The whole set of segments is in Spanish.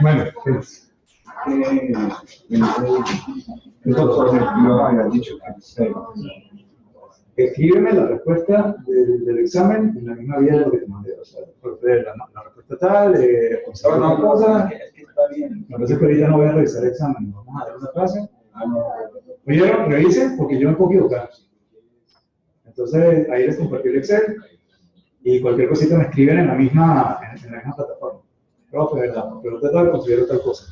Bueno, pues, el doctor me había dicho que escríbeme la respuesta del examen en la misma vía de lo que te mandé. O sea, la respuesta tal, conserva una cosa. Entonces, que ahorita no voy a revisar el examen, vamos a dar una clase. Primero, revisen porque yo me puedo equivocar. Entonces, ahí les compartí el Excel y cualquier cosita me escriben en la misma plataforma. Pero trato de conseguir otra cosa.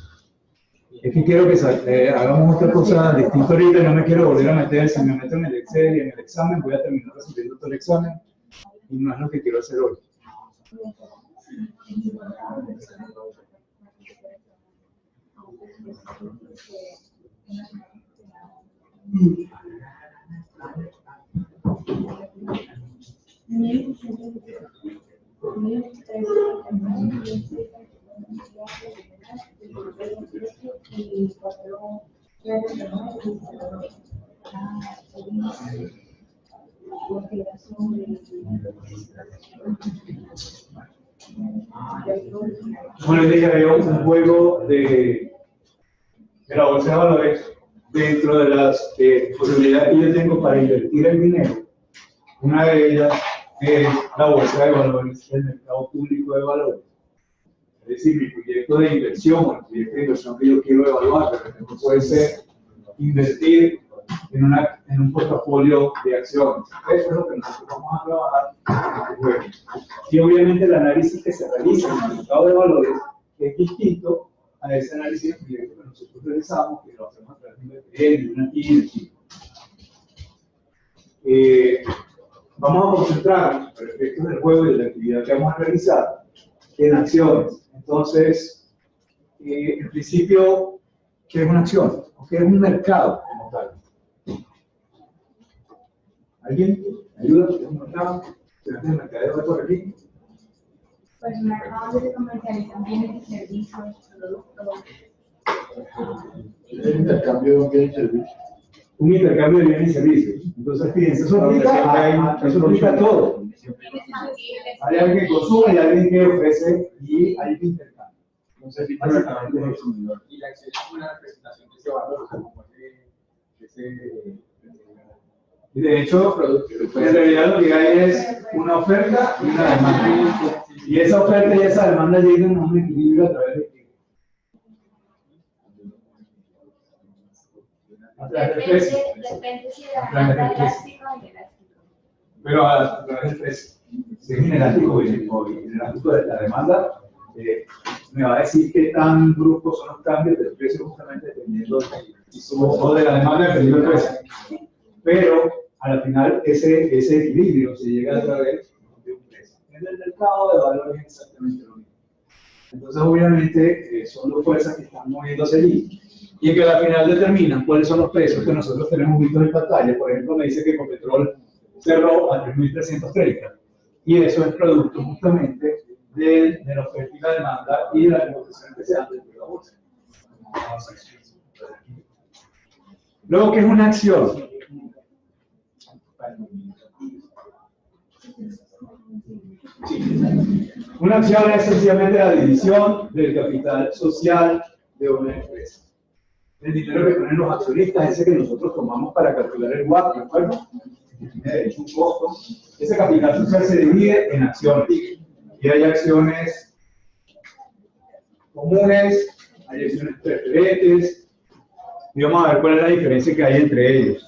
Es que quiero que hagamos otra cosa distinta ahorita, no me quiero volver a meter, si me meto en el Excel y en el examen, voy a terminar resolviendo todo el examen y no es lo que quiero hacer hoy. Bueno, les dije, había un juego de la bolsa de valores dentro de las posibilidades que yo tengo para invertir el dinero. Una de ellas es la bolsa de valores del mercado público de valores. Es decir, mi proyecto de inversión o el proyecto de inversión que yo quiero evaluar, por ejemplo, puede ser invertir en un portafolio de acciones. Eso es lo que nosotros vamos a trabajar en este juego. Y obviamente el análisis que se realiza en el mercado de valores es distinto a ese análisis de proyecto que nosotros realizamos, que lo hacemos a través de un BPM, de una TIN. Vamos a concentrarnos, para efectos del juego y de la actividad que vamos a realizar, en acciones. Entonces, en principio, ¿qué es una acción? ¿O qué es un mercado como tal? ¿Alguien? ¿Ayuda? ¿Qué es un mercado? ¿Tienes el mercadeo por aquí? Pues un mercado donde se comercializan bienes y servicios, productos. ¿El intercambio de un bien y servicio? Un intercambio de bienes y servicios. Entonces, fíjense, eso aplica a todo. Hay alguien que consume y alguien que ofrece y hay que intercambio. Entonces, básicamente es eso. Y la acción es una representación de ese valor, o sea, como Y de hecho, en realidad lo que hay es una oferta y una demanda. Y esa oferta y esa demanda llegan a un equilibrio a través de qué? A través del precio. Depende si la demanda es elástica o inelástico. Pero a través del precio. Si es inelástico o inelástico de la demanda, me va a decir qué tan bruscos son los cambios del precio justamente dependiendo de la demanda dependiendo del precio. Pero al final ese equilibrio se llega a través de un precio. En el mercado de valores es exactamente lo mismo. Entonces obviamente son dos fuerzas que están moviéndose allí y que al final determinan cuáles son los precios que nosotros tenemos vistos en pantalla. Por ejemplo, me dice que Ecopetrol cerró a 3.330 y eso es producto justamente de la oferta y la demanda y de la negociación que se hace dentro de la bolsa. Luego, ¿qué es una acción? Sí. Una acción es sencillamente la división del capital social de una empresa. El dinero que ponen los accionistas, ese que nosotros tomamos para calcular el WACC, ¿de acuerdo? Es un costo. Ese capital social se divide en acciones. Y hay acciones comunes, hay acciones preferentes, y vamos a ver cuál es la diferencia que hay entre ellos.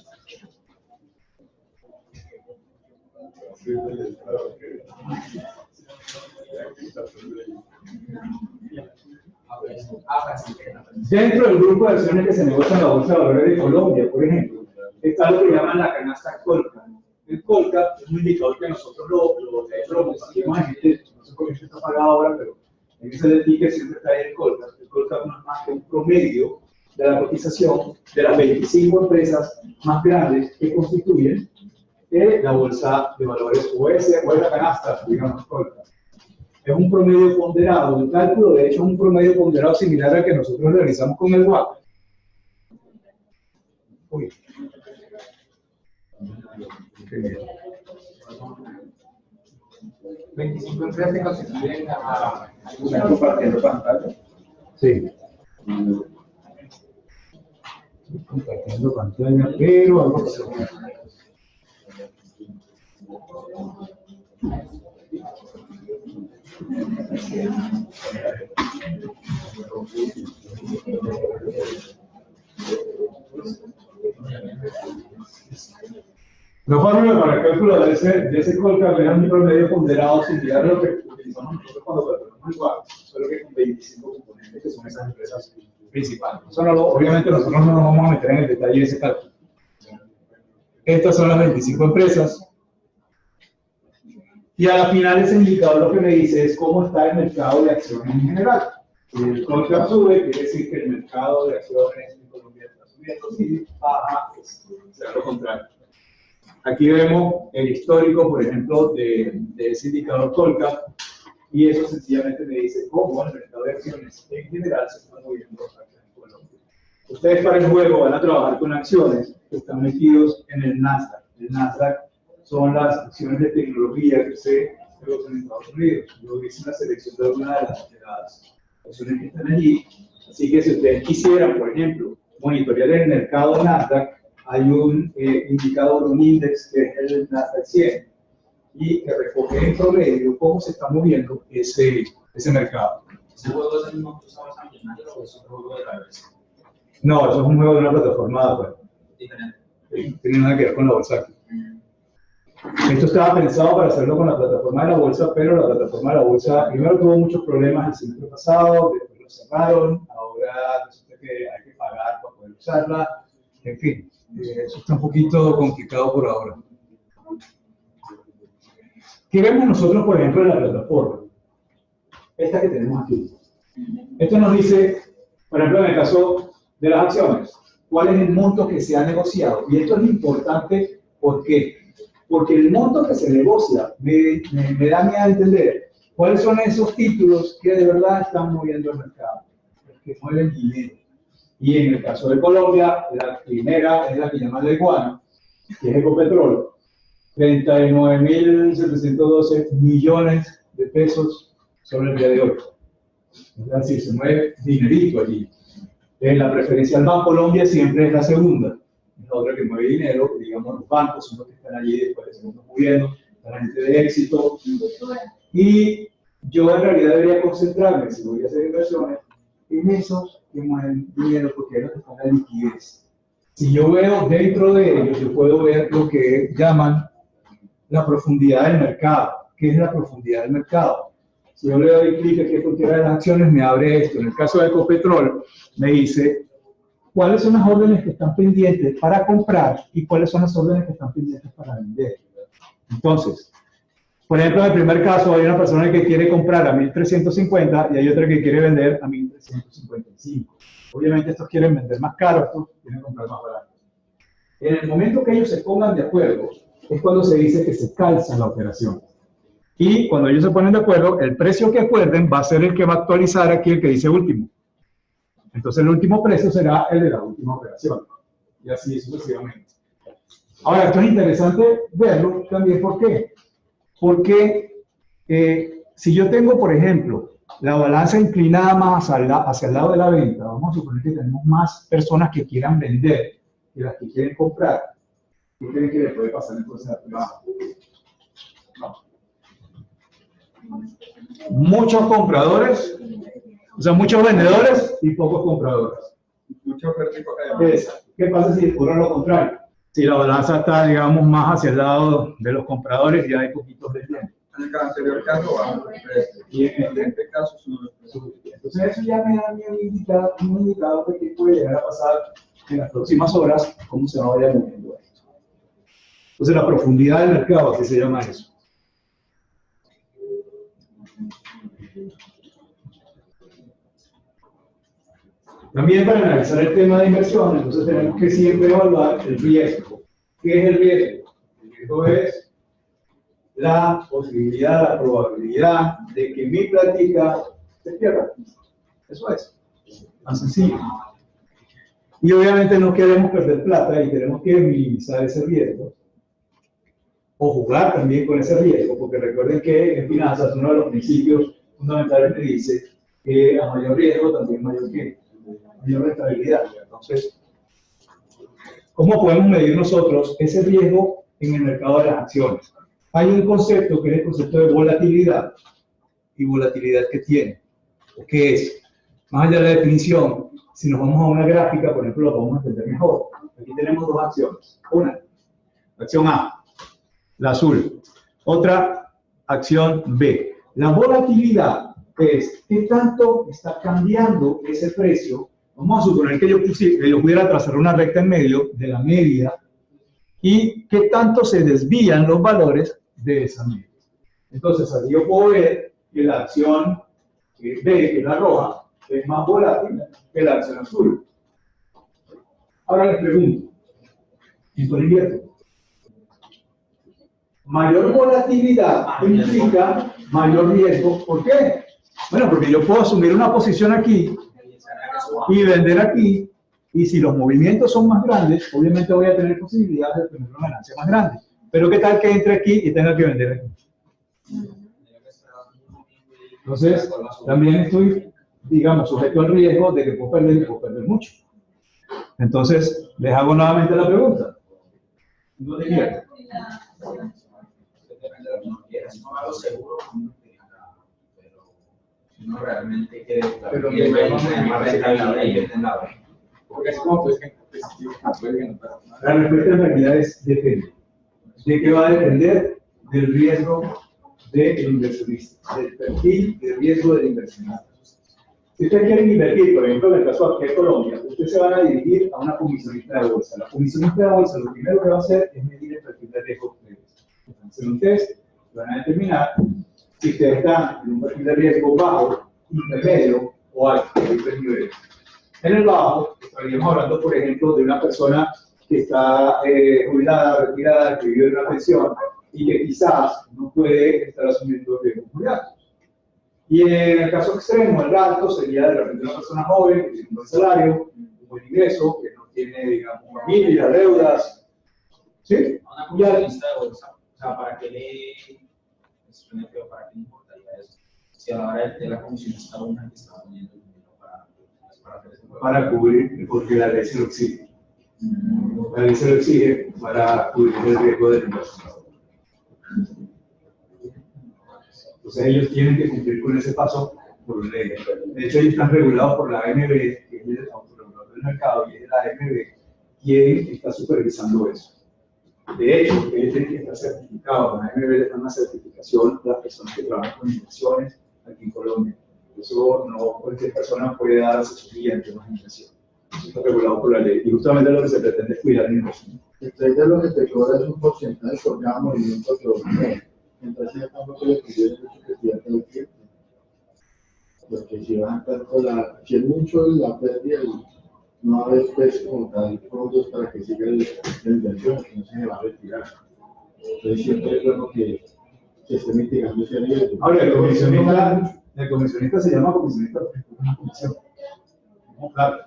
Dentro del grupo de acciones que se negocia en la Bolsa de Valores de Colombia, por ejemplo, está lo que llaman la canasta Colca. El Colca es un indicador que nosotros lo compartimos en este, no sé por qué está pagado ahora, pero en ese ticket siempre está ahí el Colca. El Colca no es más que un promedio de la cotización de las 25 empresas más grandes que constituyen la Bolsa de Valores o la canasta, digamos, Colca. Es un promedio ponderado de cálculo, de hecho es un promedio ponderado similar al que nosotros realizamos con el WACC. Uy. 25 empresas que constituyen a... ¿Están compartiendo pantalla? Sí. Compartiendo pantalla, pero algo pasó. La fórmula para el cálculo de ese Colcap era un promedio ponderado similar a lo que utilizamos nosotros cuando calculamos el WAC, solo que con 25 componentes que son esas empresas principales. Eso no obviamente nosotros no nos vamos a meter en el detalle de ese cálculo. Estas son las 25 empresas. Y a la final ese indicador lo que me dice es cómo está el mercado de acciones en general. Si el Colcap sube, quiere decir que el mercado de acciones en Colombia está subiendo. Si baja, pues será lo contrario. Aquí vemos el histórico, por ejemplo, de ese indicador Colcap, y eso sencillamente me dice cómo el mercado de acciones en general se está moviendo aquí en Colombia. Ustedes para el juego van a trabajar con acciones que están metidos en el Nasdaq. El Nasdaq son las acciones de tecnología que se negocian en Estados Unidos. Yo hice una selección de algunas de las acciones que están allí. Así que si ustedes quisieran, por ejemplo, monitorear el mercado Nasdaq, hay un indicador, un índice que es el Nasdaq 100 y que recoge en promedio cómo se está moviendo ese mercado. ¿Ese juego es el mismo que usamos a Millonarios o es un juego de la vez? No, eso es un juego de una plataforma de juego. Diferente. No tiene nada que ver con la bolsa aquí. Esto estaba pensado para hacerlo con la plataforma de la bolsa, pero la plataforma de la bolsa primero tuvo muchos problemas el semestre pasado, después lo cerraron, ahora resulta que hay que pagar para poder usarla, en fin, eso está un poquito complicado por ahora. ¿Qué vemos nosotros, por ejemplo, en la plataforma? Esta que tenemos aquí. Esto nos dice, por ejemplo, en el caso de las acciones, cuál es el monto que se ha negociado. Y esto es importante, ¿por qué? Porque el monto que se negocia me da a entender cuáles son esos títulos que de verdad están moviendo el mercado, los que mueven dinero. Y en el caso de Colombia, la primera es la que llaman la iguana, que es Ecopetrol. 39.712 millones de pesos sobre el día de hoy. Es decir, se mueve dinerito allí. La preferencia al Banco Colombia siempre es la segunda. Es la otra que mueve dinero, digamos, los bancos son los que están allí, después se están moviendo, la gente de éxito. Y yo en realidad debería concentrarme, si voy a hacer inversiones, en esos que mueven dinero, porque es lo que está en la liquidez. Si yo veo dentro de ellos, yo puedo ver lo que llaman la profundidad del mercado. ¿Qué es la profundidad del mercado? Si yo le doy clic aquí en cualquiera de las acciones, me abre esto. En el caso de Ecopetrol, me dice cuáles son las órdenes que están pendientes para comprar y cuáles son las órdenes que están pendientes para vender. Entonces, por ejemplo, en el primer caso hay una persona que quiere comprar a 1.350 y hay otra que quiere vender a 1.355. Obviamente estos quieren vender más caro, estos quieren comprar más barato. En el momento que ellos se pongan de acuerdo, es cuando se dice que se calza la operación. Y cuando ellos se ponen de acuerdo, el precio que acuerden va a ser el que va a actualizar aquí el que dice último. Entonces el último precio será el de la última operación. Y así sucesivamente. Ahora, esto es interesante verlo también. ¿Por qué? Porque si yo tengo, por ejemplo, la balanza inclinada más hacia el lado de la venta, vamos a suponer que tenemos más personas que quieran vender que las que quieren comprar. ¿Qué creen que le puede pasar entonces a la no. Muchos compradores, o sea, muchos vendedores y pocos compradores. Mucha oferta y poca demanda. ¿Qué pasa si ocurre lo contrario? Si la balanza está, digamos, más hacia el lado de los compradores, ya hay poquitos vendiendo. En el anterior caso baja el precio. Y en este caso sube el precio. Entonces eso ya me da un indicador de qué puede llegar a pasar en las próximas horas, cómo se vaya moviendo esto. Entonces la profundidad del mercado, así se llama eso. También para analizar el tema de inversión, entonces tenemos que siempre evaluar el riesgo. ¿Qué es el riesgo? El riesgo es la posibilidad, la probabilidad de que mi plática se pierda. Eso es. Tan sencillo. Y obviamente no queremos perder plata y tenemos que minimizar ese riesgo. o jugar también con ese riesgo, porque recuerden que en finanzas uno de los principios fundamentales me dice que a mayor riesgo también mayor rentabilidad. Entonces, ¿cómo podemos medir nosotros ese riesgo en el mercado de las acciones? Hay un concepto que es el concepto de volatilidad, y volatilidad que tiene, o que es, más allá de la definición, si nos vamos a una gráfica, por ejemplo, lo podemos entender mejor. Aquí tenemos dos acciones. Una, acción A, la azul. Otra, acción B. La volatilidad es qué tanto está cambiando ese precio. Vamos a suponer que yo pudiera trazar una recta en medio de la media y qué tanto se desvían los valores de esa media. Entonces, aquí yo puedo ver que la acción B, que es la roja, es más volátil que la acción azul. Ahora les pregunto, ¿y por invierno? Mayor volatilidad implica mayor riesgo. ¿Por qué? Bueno, porque yo puedo asumir una posición aquí y vender aquí, y si los movimientos son más grandes, obviamente voy a tener posibilidades de tener una ganancia más grande. Pero ¿qué tal que entre aquí y tenga que vender aquí? Entonces, también estoy, digamos, sujeto al riesgo de que puedo perder y puedo perder mucho. Entonces, les hago nuevamente la pregunta. ¿Dónde quiero? Si no algo seguro, pero si no realmente quiere porque es como pues que la respuesta en realidad es depende. ¿De qué va a depender? Del riesgo del inversionista, del perfil de riesgo del inversionista. Si ustedes quieren invertir, por ejemplo, en el caso de Colombia, ustedes se van a dirigir a una comisionista de bolsa. La comisionista de bolsa lo primero que va a hacer es medir el perfil de riesgo de ustedes. Entonces, ustedes van a determinar si ustedes están en un perfil de riesgo bajo, intermedio o alto, hay tres niveles. En el bajo, estaríamos hablando, por ejemplo, de una persona que está jubilada, retirada, que vive de una pensión y que quizás no puede estar asumiendo riesgos muy altos. Y en el caso extremo, el alto sería de repente una persona joven que tiene un buen salario, un buen ingreso, que no tiene, digamos, familia, deudas. ¿Sí? Una comisionista de bolsa, o sea, ¿para qué para qué le importaría eso? Si a la hora de la comisionista una que está poniendo el dinero para hacer eso. Para cubrir, porque la ley se lo exige. La ley se lo exige para cubrir el riesgo del inversor. Entonces ellos tienen que cumplir con ese paso por ley. De hecho, ellos están regulados por la ANB, que es el autorregulador del mercado, y es la ANB quien está supervisando eso. De hecho, ellos tienen que estar certificados. La ANB le da una certificación a las personas que trabajan con inversiones aquí en Colombia. Eso no cualquier persona puede dar asesoría en temas de inversión. Eso está regulado por la ley. Y justamente lo que se pretende es cuidar la inversión. Entonces, de lo que te cobra es un porcentaje por cada movimiento que ocurre. Entonces, tampoco le pidieron mucho que pierda el tiempo. Porque si vas a calcular, si es mucho la pérdida, no va a haber pues, como tal fondos para que siga la inversión, que no se va a retirar. Entonces, siempre es bueno que se esté mitigando ese riesgo. Ahora, el comisionista se llama comisionista porque es una comisión. No, claro.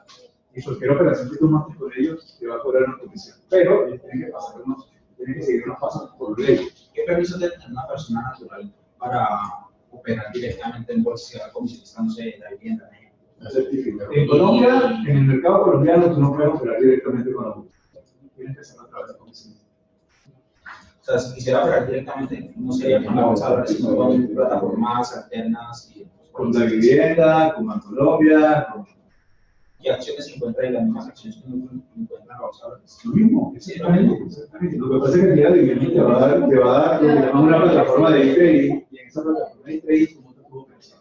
Y cualquier operación que tú montes con ellos te va a cobrar una comisión. Pero ellos tienen que seguir unos pasos por ley. ¿Qué permiso debe tener una persona natural para operar directamente en bolsa si la comisionista no se da vivienda? En Colombia, en el mercado colombiano, tú no puedes operar directamente con la bolsa. Tienes que hacerlo a través de comisionistas. O sea, si quisiera operar directamente, no sería con la bolsa, sino con plataformas alternas y con la vivienda, con Bancolombia, con... ¿Qué acciones se encuentran y las mismas acciones que uno encuentra en la bolsa? Lo mismo, exactamente. Lo que pasa es que el día de vivienda te va a dar lo que llaman una plataforma de e-trading, y en esa plataforma de e-trading, ¿cómo te puedo pensar?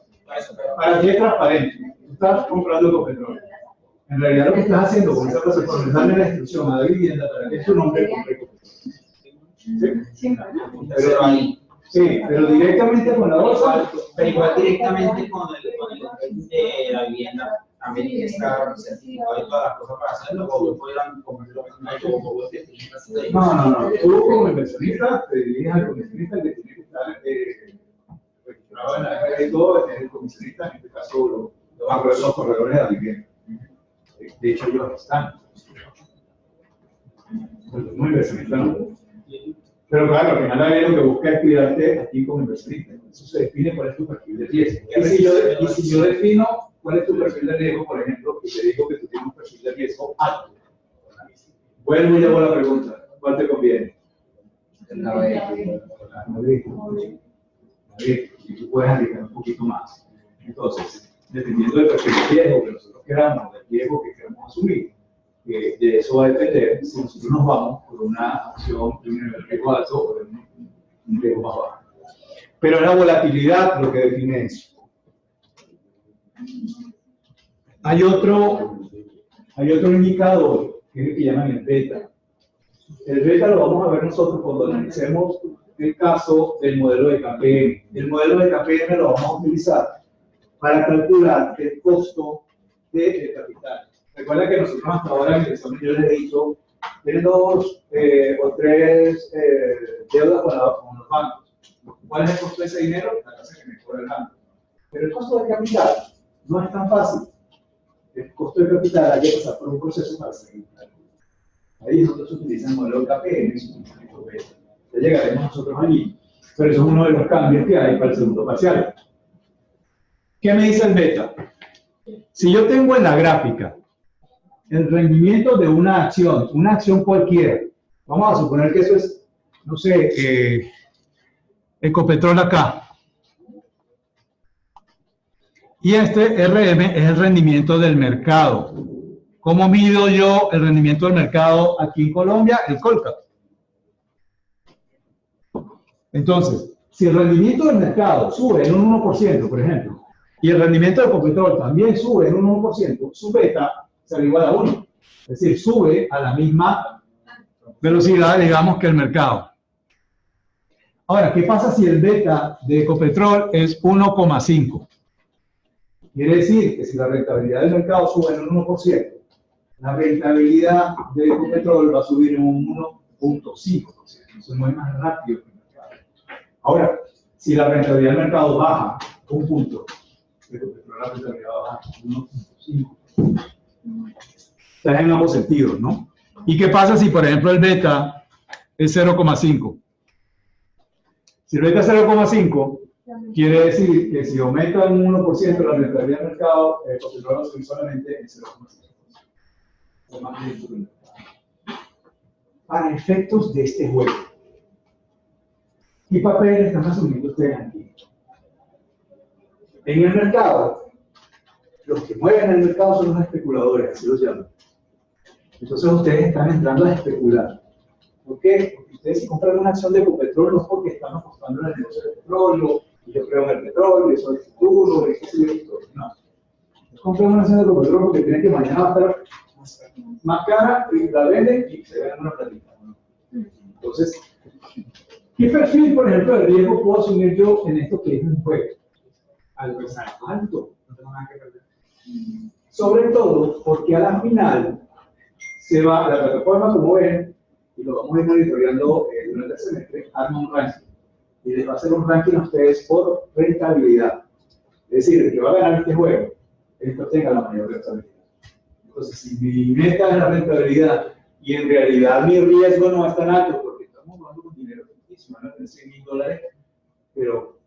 Para ti es transparente. Tú estás comprando con petróleo. En realidad lo que estás haciendo con esa plataforma es darle la instrucción a la vivienda para que tu nombre compre con petróleo. ¿Sí? Pero ahí. Sí, pero directamente con la bolsa. Pero igual directamente con el de la vivienda. También tiene que estar certificado y todas las cosas para hacerlo, o yo puedo ir a comprarlo No. Tú como inversionista te diriges al comisionista que tiene que estar registrado en la red y todo, es el comisionista, en este caso los corredores de la vivienda. De hecho, ellos están. Como inversionista no. Pero claro, al final la ley lo que busca es cuidarte a ti como inversionista. Eso se define cuál es tu perfil de riesgo. Y si yo defino cuál es tu perfil de riesgo, por ejemplo, y te digo que tú tienes un perfil de riesgo alto, vuelvo y le hago la pregunta, ¿cuál te conviene? Y tú puedes arriesgar un poquito más. Entonces, dependiendo del perfil de riesgo que nosotros queramos, del riesgo que queramos asumir, de eso va a depender si nosotros nos vamos por una opción de un nivel de riesgo alto o de un riesgo más bajo. Pero la volatilidad lo que define eso. Hay otro indicador que es el que llaman el beta. El beta lo vamos a ver nosotros cuando analicemos el caso del modelo de KPM. El modelo de KPM lo vamos a utilizar para calcular el costo del capital. Recuerda que nosotros hasta ahora en el examen yo les he dicho, tienen 2 o 3 deudas con los bancos. ¿Cuál es el costo de ese dinero? La tasa que me cobra el banco. Pero el costo del capital no es tan fácil. El costo del capital hay que pasar por un proceso para seguir. Ahí nosotros utilizamos el modelo KPM, ya llegaremos nosotros allí, pero eso es uno de los cambios que hay para el segundo parcial. ¿Qué me dice el beta? Si yo tengo en la gráfica el rendimiento de una acción cualquiera, vamos a suponer que eso es, no sé, Ecopetrol acá, y este RM es el rendimiento del mercado. ¿Cómo mido yo el rendimiento del mercado aquí en Colombia? El Colcap. Entonces, si el rendimiento del mercado sube en un 1%, por ejemplo, y el rendimiento del Ecopetrol también sube en un 1%, su beta será igual a 1. Es decir, sube a la misma velocidad, digamos, que el mercado. Ahora, ¿qué pasa si el beta de Ecopetrol es 1,5? Quiere decir que si la rentabilidad del mercado sube en un 1%, la rentabilidad de Ecopetrol va a subir en un 1,5%. Eso no es más rápido que el mercado. Ahora, si la rentabilidad del mercado baja un punto, Ecopetrol la rentabilidad baja 1,5%. Está en ambos sentidos, ¿no? ¿Y qué pasa si, por ejemplo, el beta es 0,5? Si el beta es 0,5, quiere decir que si aumenta en un 1% la rentabilidad del mercado, Ecopetrol va a subir solamente en 0,5%. Para efectos de este juego, ¿qué papel están asumiendo ustedes aquí? En el mercado, los que mueven el mercado son los especuladores, así los llaman. Entonces ustedes están entrando a especular. ¿Por qué? Porque ustedes si compran una acción de Ecopetrol no es porque están apostando en el negocio del petróleo, y yo creo en el petróleo, y eso es el futuro, y eso es el futuro. No. Compran una acción de Ecopetrol porque creen que mañana va a estar más cara, y la venden y se ganan una platita. Entonces, ¿qué perfil, por ejemplo, de riesgo puedo asumir yo en esto que es un juego? Alto. No tengo nada que perder. Sobre todo porque a la final se va a la plataforma, como ven, y lo vamos a ir monitoreando durante el semestre, arma un ranking. Y les va a hacer un ranking a ustedes por rentabilidad. Es decir, el que va a ganar este juego, el que obtenga la mayor rentabilidad. Entonces, si mi meta es la rentabilidad y en realidad mi riesgo no es tan alto, porque estamos jugando con dinero ficticio, van a tener $100,000, pero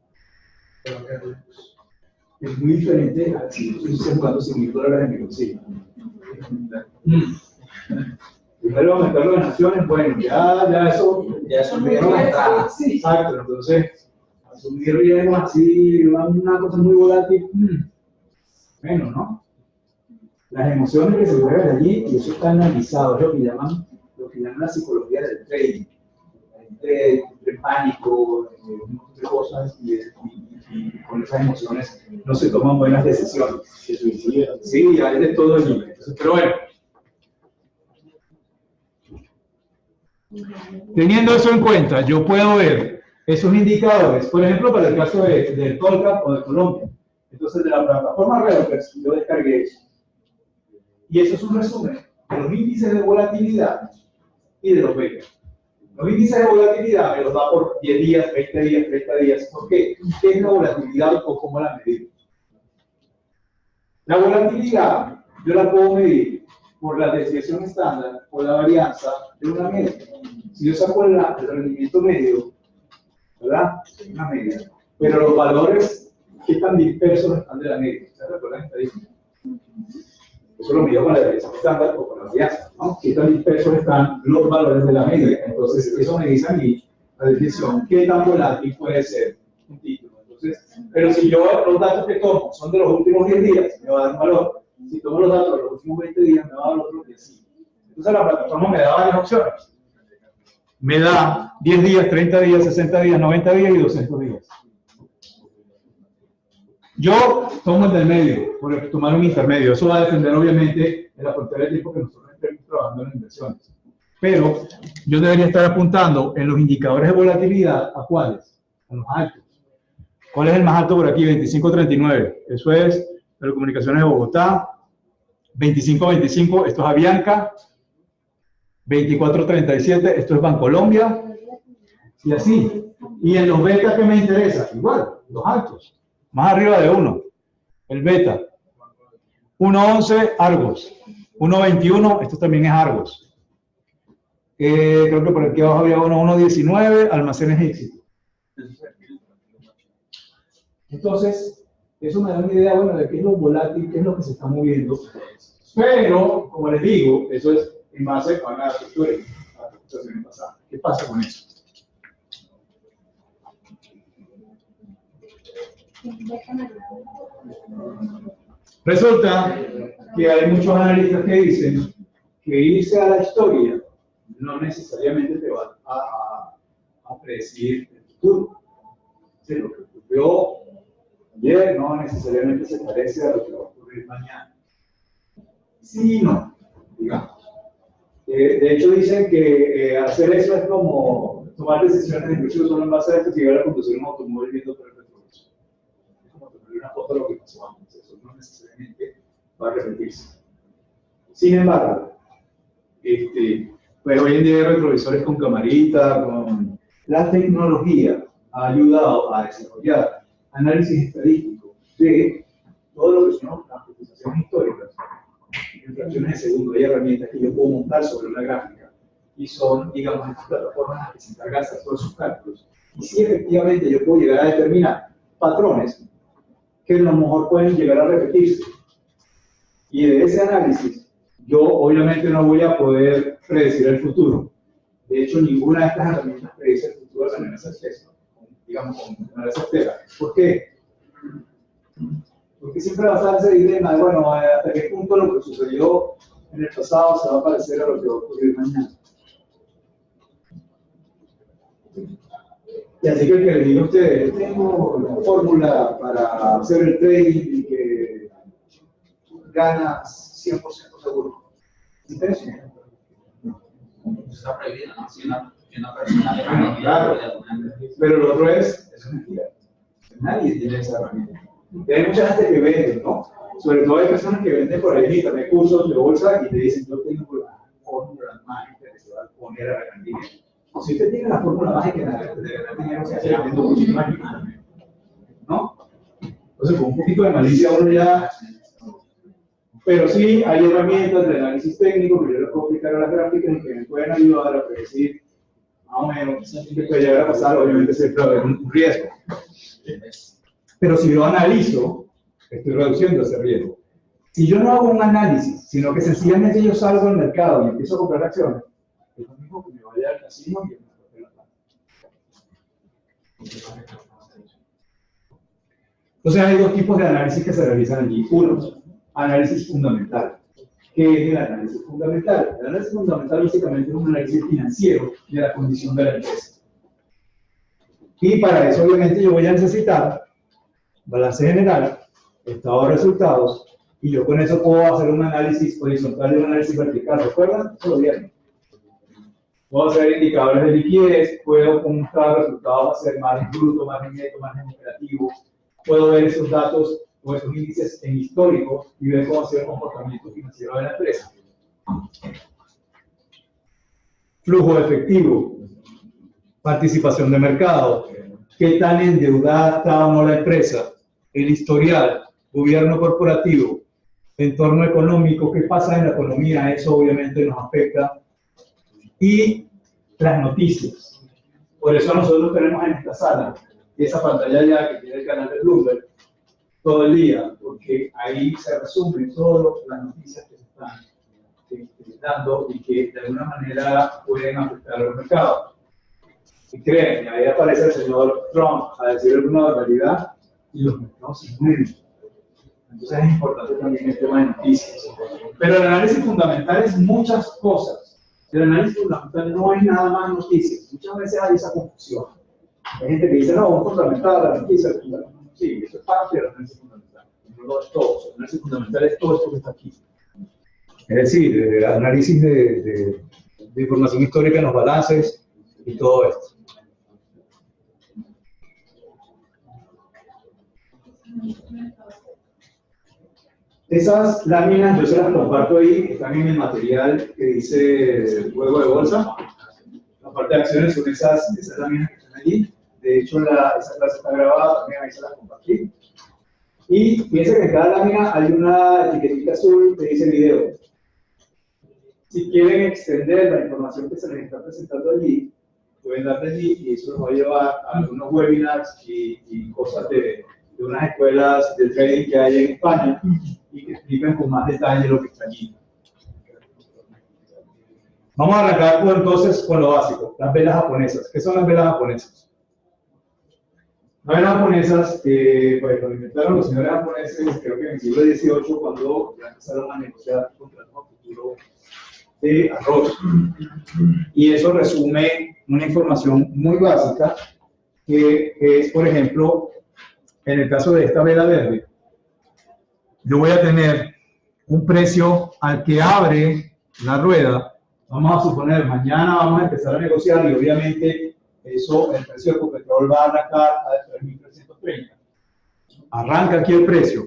es muy diferente a si yo estoy jugando $100,000 en mi bolsillo. Primero aumentar las donaciones, bueno, ya eso. Ya eso me dieron la entrada. Sí, exacto, entonces, asumir riesgos así, una cosa muy volátil, menos, ¿no? Las emociones que se mueven allí, y eso está analizado, es lo que llaman la psicología del trading. Entre pánico, un montón de cosas, y con esas emociones no se toman buenas decisiones. Sí, hay de todo allí. Pero bueno. Teniendo eso en cuenta, yo puedo ver esos indicadores, por ejemplo, para el caso del Colcap o de Colombia. Entonces, de la plataforma Reuters, yo descargué eso. Y eso es un resumen de los índices de volatilidad y de los betas. Los índices de volatilidad me los da por 10 días, 20 días, 30 días. ¿Por qué? ¿Qué es la volatilidad o cómo la medimos? La volatilidad yo la puedo medir por la desviación estándar o la varianza de una media. Si yo saco el rendimiento medio, ¿verdad? Una media. Pero los valores, ¿qué tan dispersos están de la media? ¿Se recuerdan estadística? Eso lo mido con la desviación estándar o con la varianza, ¿no? ¿Qué tan dispersos están los valores de la media? Entonces, eso me dice a mí, la definición, ¿qué tan volátil puede ser un título? Entonces, pero si yo los datos que tomo son de los últimos 10 días, me va a dar un valor. Si tomo los datos de los últimos 20 días, me va a dar otro y así. Entonces, la plataforma me da varias opciones. Me da 10 días, 30 días, 60 días, 90 días y 200 días. Yo tomo el del medio, por tomar un intermedio. Eso va a depender, obviamente, de la frontera de tiempo que nosotros estemos trabajando en inversiones. Pero yo debería estar apuntando en los indicadores de volatilidad, ¿a cuáles? A los altos. ¿Cuál es el más alto por aquí? 25.39. Eso es Telecomunicaciones de Bogotá. 25.25, esto es Avianca. 24.37, esto es Bancolombia. Y así. Y en los betas que me interesa, igual, los altos. Más arriba de 1, el beta. 1.11, Argos. 1.21, esto también es Argos. Creo que por aquí abajo había 1.19, Almacenes Éxito. Entonces, eso me da una idea, bueno, de qué es lo volátil, qué es lo que se está moviendo. Pero, como les digo, eso es en base a la estructura de la presentación pasada. ¿Qué pasa con eso? Resulta que hay muchos analistas que dicen que irse a la historia no necesariamente te va a predecir el futuro. Sí, lo que ocurrió ayer no necesariamente se parece a lo que va a ocurrir mañana. Sí y no, digamos. De hecho, dicen que hacer eso es como tomar decisiones de inversión solo en base a esto, que llegar a conducir un automóvil viendo por el retrovisor. Es como tomar una foto de lo que pasó antes, eso no necesariamente va a repetirse. Sin embargo, pues hoy en día hay retrovisores con camarita, con la tecnología ha ayudado a desarrollar análisis estadístico de todo lo que son las cotizaciones históricas. En fracciones de segundo hay herramientas que yo puedo montar sobre una gráfica y son, digamos, estas plataformas las que se encargan de hacer todos esos cálculos. Y si efectivamente yo puedo llegar a determinar patrones que a lo mejor pueden llegar a repetirse. Y de ese análisis, yo obviamente no voy a poder predecir el futuro. De hecho, ninguna de estas herramientas predice el futuro de manera certeza, digamos, con manera certera. ¿Por qué? Porque siempre va a estar ese dilema de, bueno, hasta qué punto lo que sucedió en el pasado se va a parecer a lo que va a ocurrir mañana. Y así que el que le diga a ustedes, yo tengo una fórmula para hacer el trading y que ganas 100% seguro. ¿Interesa? Está prohibido, ¿no? Si una persona claro. Pero lo otro es, eso es mentira. Nadie tiene esa herramienta. Y hay mucha gente que vende, ¿no? Sobre todo hay personas que venden por ahí en internet cursos de bolsa y te dicen, yo tengo la fórmula mágica que se va a poner a ganar dinero. Si usted tiene la fórmula mágica de ganar dinero, se hace vendiendo muchísimo dinero, ¿no? Entonces, con un poquito de malicia uno ya... Pero sí hay herramientas de análisis técnico que yo les puedo aplicar a las gráficas y que me pueden ayudar a predecir más o menos qué puede llegar a pasar. Obviamente siempre va a haber un riesgo. Pero si yo analizo, estoy reduciendo ese riesgo. Si yo no hago un análisis, sino que sencillamente yo salgo al mercado y empiezo a comprar acciones, es lo mismo que me vaya al casino y me toque la plata. Entonces hay dos tipos de análisis que se realizan allí. Uno, análisis fundamental. ¿Qué es el análisis fundamental? El análisis fundamental básicamente es un análisis financiero de la condición de la empresa. Y para eso obviamente yo voy a necesitar balance general, estado de resultados, y yo con eso puedo hacer un análisis horizontal y un análisis vertical. ¿Recuerdan? Eso lo vieron. Puedo hacer indicadores de liquidez, puedo con cada resultado hacer margen bruto, margen neto, margen operativo. Puedo ver esos datos o esos índices en histórico y ver cómo ha sido el comportamiento financiero de la empresa. Flujo de efectivo, participación de mercado, qué tan endeudada está o no la empresa, el historial, gobierno corporativo, entorno económico, qué pasa en la economía, eso obviamente nos afecta. Y las noticias. Por eso nosotros tenemos en esta sala esa pantalla ya que tiene el canal de Bloomberg todo el día, porque ahí se resumen todas las noticias que se están dando y que de alguna manera pueden afectar a los mercados. Y creen, ahí aparece el señor Trump a decir alguna barbaridad y los mercados se mueven. Entonces es importante también el tema de noticias. Pero el análisis fundamental es muchas cosas. El análisis fundamental no es nada más noticias. Muchas veces hay esa confusión. Hay gente que dice, no, es fundamental la noticia. Sí, eso es parte del análisis fundamental. No lo es todo. El análisis fundamental es todo esto que está aquí. Es decir, análisis de información histórica en los balances y todo esto. Esas láminas yo se las comparto ahí, están en el material que dice juego de bolsa. La parte de acciones son esas láminas que están allí. De hecho, esa clase está grabada, también ahí se las compartí. Y fíjense que en cada lámina hay una etiquetita azul que dice video. Si quieren extender la información que se les está presentando allí, pueden darle allí y eso nos va a llevar a algunos webinars y cosas de unas escuelas de trading que hay en España y que explican con más detalle lo que está allí. Vamos a arrancar entonces con lo básico, las velas japonesas. ¿Qué son las velas japonesas? Las velas japonesas, pues lo inventaron los señores japoneses, creo que en el siglo XVIII, cuando ya empezaron a negociar contratos a futuro de arroz. Y eso resume una información muy básica, que es, por ejemplo, en el caso de esta vela verde, yo voy a tener un precio al que abre la rueda. Vamos a suponer, mañana vamos a empezar a negociar y obviamente eso, el precio de Ecopetrol va a arrancar a 3.330. Arranca aquí el precio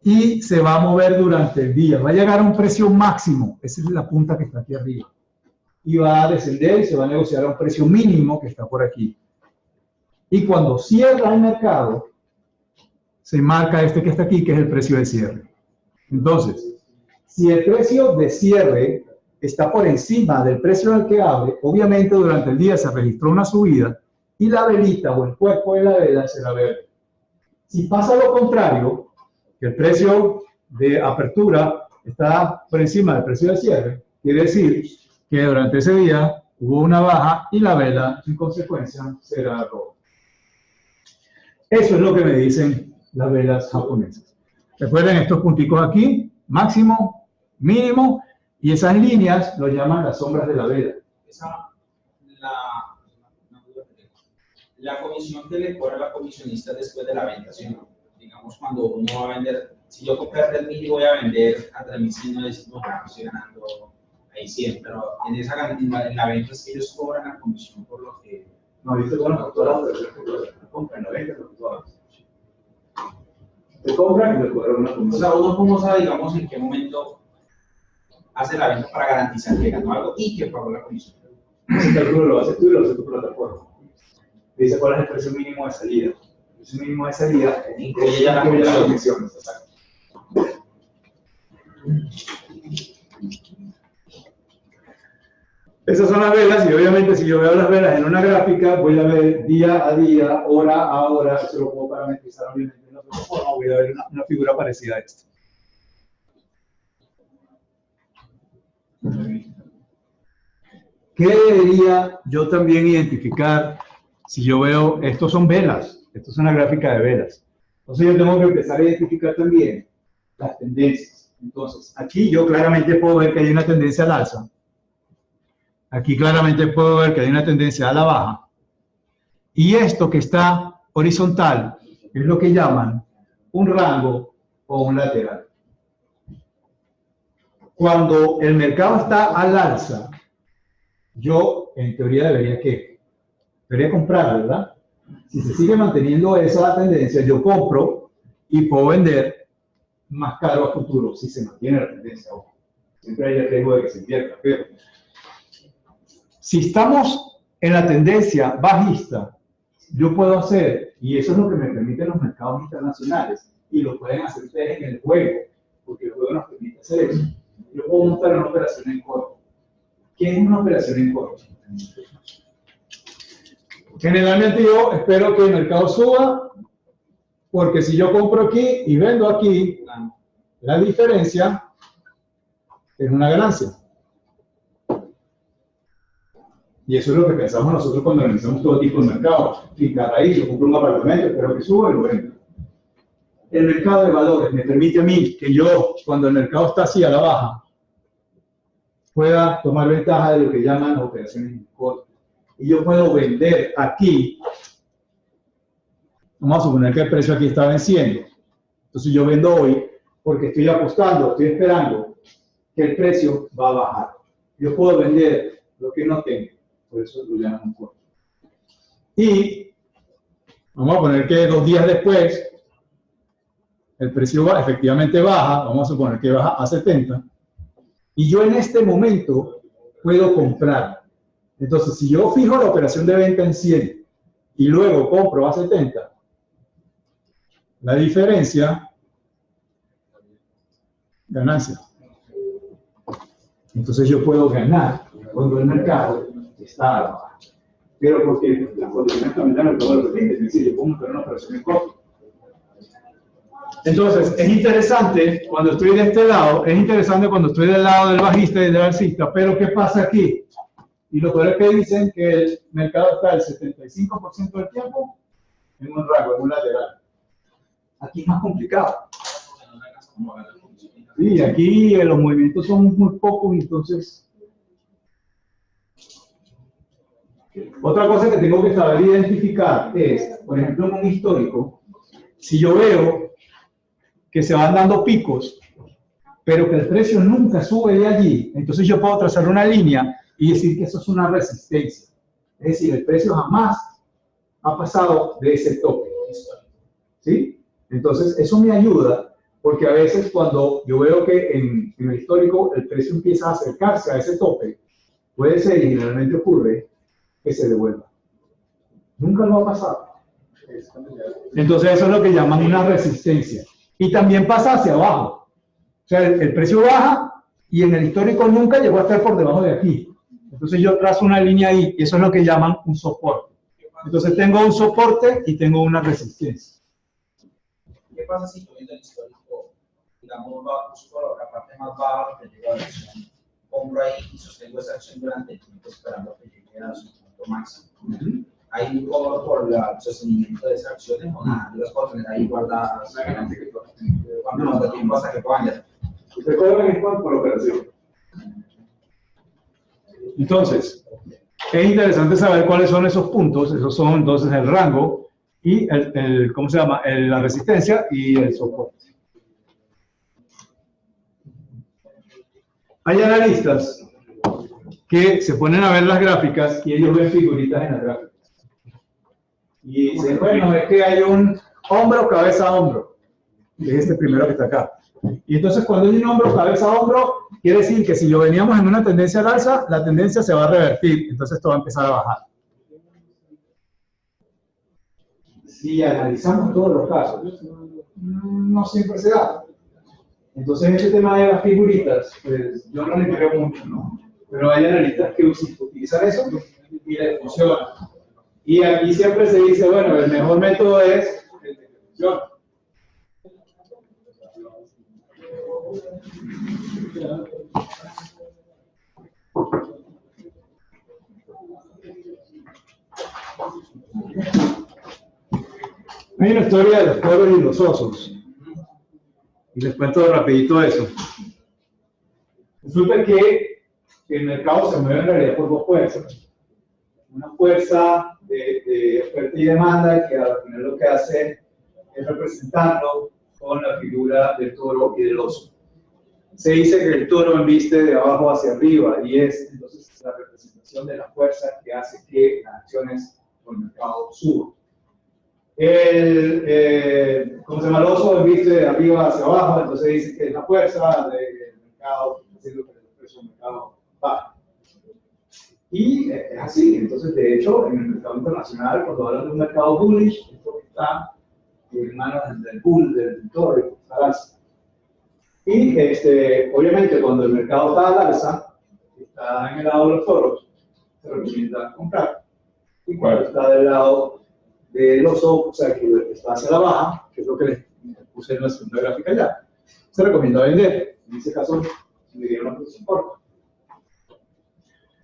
y se va a mover durante el día. Va a llegar a un precio máximo, esa es la punta que está aquí arriba. Y va a descender y se va a negociar a un precio mínimo que está por aquí. Y cuando cierra el mercado, se marca este que está aquí, que es el precio de cierre. Entonces, si el precio de cierre está por encima del precio al que abre, obviamente durante el día se registró una subida y la velita o el cuerpo de la vela será verde. Si pasa lo contrario, que el precio de apertura está por encima del precio de cierre, quiere decir que durante ese día hubo una baja y la vela, en consecuencia, será roja. Eso es lo que me dicen las velas japonesas. Recuerden estos punticos aquí, máximo, mínimo, y esas líneas lo llaman las sombras de la vela. La comisión que le cobra la comisionista después de la venta, ¿sí? Digamos, cuando uno va a vender, si yo compré a 3.000 y voy a vender a 3.100, no estoy ganando ahí 100, pero en la venta es que ellos cobran la comisión por lo que... No, yo te conozco todas las operaciones que compran, la venta, todas. Te compran y le cobran una comisión. O sea, uno cómo sabe, digamos, en qué momento hace la venta para garantizar que ganó algo y que pagó la comisión. Ese cálculo lo haces tú y lo hace tu plataforma. Dice cuál es el precio mínimo de salida. El precio mínimo de salida incluye ya las comisiones. Exacto. Esas son las velas y obviamente si yo veo las velas en una gráfica voy a ver día a día, hora a hora, eso lo puedo parametrizar obviamente en la plataforma, voy a ver una figura parecida a esta. ¿Qué debería yo también identificar si yo veo, estos son velas, esto es una gráfica de velas? Entonces yo tengo que empezar a identificar también las tendencias. Entonces, aquí yo claramente puedo ver que hay una tendencia al alza. Aquí claramente puedo ver que hay una tendencia a la baja. Y esto que está horizontal es lo que llaman un rango o un lateral. Cuando el mercado está al alza, yo en teoría debería comprar, ¿verdad? Si se sigue manteniendo esa tendencia, yo compro y puedo vender más caro a futuro si se mantiene la tendencia. Siempre hay el riesgo de que se invierta, pero si estamos en la tendencia bajista, yo puedo hacer, y eso es lo que me permiten los mercados internacionales, y lo pueden hacer ustedes en el juego, porque el juego nos permite hacer eso. Yo puedo montar una operación en corto. ¿Qué es una operación en corto? Generalmente yo espero que el mercado suba, porque si yo compro aquí y vendo aquí, la diferencia es una ganancia. Y eso es lo que pensamos nosotros cuando analizamos todo tipo de mercado. Fijar ahí, yo compro un apartamento, espero que suba y lo vendo. El mercado de valores me permite a mí que yo, cuando el mercado está así a la baja, pueda tomar ventaja de lo que llaman operaciones en corto. Y yo puedo vender aquí, vamos a suponer que el precio aquí está venciendo. Entonces yo vendo hoy porque estoy apostando, estoy esperando que el precio va a bajar. Yo puedo vender lo que no tengo, por eso lo llaman un corto. Y vamos a poner que 2 días después el precio efectivamente baja, vamos a suponer que baja a 70, y yo en este momento puedo comprar. Entonces, si yo fijo la operación de venta en 100 y luego compro a 70, la diferencia, ganancia. Entonces yo puedo ganar cuando el mercado está a la baja. Pero porque las condiciones fundamentales todo lo permiten, es decir, yo puedo montar una operación en corto. Entonces, es interesante cuando estoy de este lado, es interesante cuando estoy del lado del bajista y del alcista, pero ¿qué pasa aquí? Y lo peor es que dicen que el mercado está el 75% del tiempo en un rango, en un lateral. Aquí es más complicado. Sí, aquí los movimientos son muy pocos, entonces... Otra cosa que tengo que saber identificar es, por ejemplo, en un histórico, si yo veo que se van dando picos, pero que el precio nunca sube de allí, entonces yo puedo trazar una línea y decir que eso es una resistencia. Es decir, el precio jamás ha pasado de ese tope. ¿Sí? Entonces, eso me ayuda, porque a veces cuando yo veo que en el histórico el precio empieza a acercarse a ese tope, puede ser, y generalmente ocurre, que se devuelva. Nunca lo ha pasado. Entonces, eso es lo que llaman una resistencia. Y también pasa hacia abajo. O sea, el precio baja y en el histórico nunca llegó a estar por debajo de aquí. Entonces yo trazo una línea ahí y eso es lo que llaman un soporte. Entonces tengo un soporte y tengo una resistencia. ¿Qué pasa si yo viendo el histórico, digamos, busco la parte más baja que llega a la acción, compro ahí y sostengo esa acción durante el tiempo esperando que llegue a su punto máximo? ¿Hay un cobro por el sostenimiento de esas acciones o nada? Yo las puedo tener ahí guardadas. ¿Cuánto tiempo hasta que puedan llegar? Usted cobra en cuanto por operación. Entonces, es interesante saber cuáles son esos puntos. Esos son entonces el rango y ¿cómo se llama? La resistencia y el soporte. Hay analistas que se ponen a ver las gráficas y ellos ven figuritas en las gráficas. Y dicen, bueno, es que hay un hombro, cabeza, hombro. Que es este primero que está acá. Y entonces cuando hay un hombro, cabeza, hombro, quiere decir que si lo veníamos en una tendencia al alza, la tendencia se va a revertir. Entonces esto va a empezar a bajar. Si analizamos todos los casos, no siempre se da. Entonces este tema de las figuritas, pues yo no le creo mucho, ¿no? Pero hay analistas que utilizan eso y les funciona. Y aquí siempre se dice, bueno, el mejor método es el de funciona. Hay una historia de los toros y los osos. Y les cuento rapidito eso. Resulta que el mercado se mueve en realidad por 2 fuerzas. Una fuerza de oferta y demanda que al final lo que hace es representarlo con la figura del toro y del oso. Se dice que el toro embiste de abajo hacia arriba y es entonces la representación de la fuerza que hace que las acciones o el mercado suban. ¿Cómo se llama? El oso embiste de arriba hacia abajo, entonces dice que es la fuerza del mercado haciendo que el precio del mercado baje. Y es así, entonces de hecho en el mercado internacional cuando hablan de un mercado bullish, es porque está en manos del bull, del toro, del alza. Y obviamente cuando el mercado está al alza, que está en el lado de los toros, se recomienda comprar. Y cuando está del lado de los ojos, o sea, que está hacia la baja, que es lo que les puse en la segunda gráfica ya, se recomienda vender. En ese caso, me dieron una posición corta.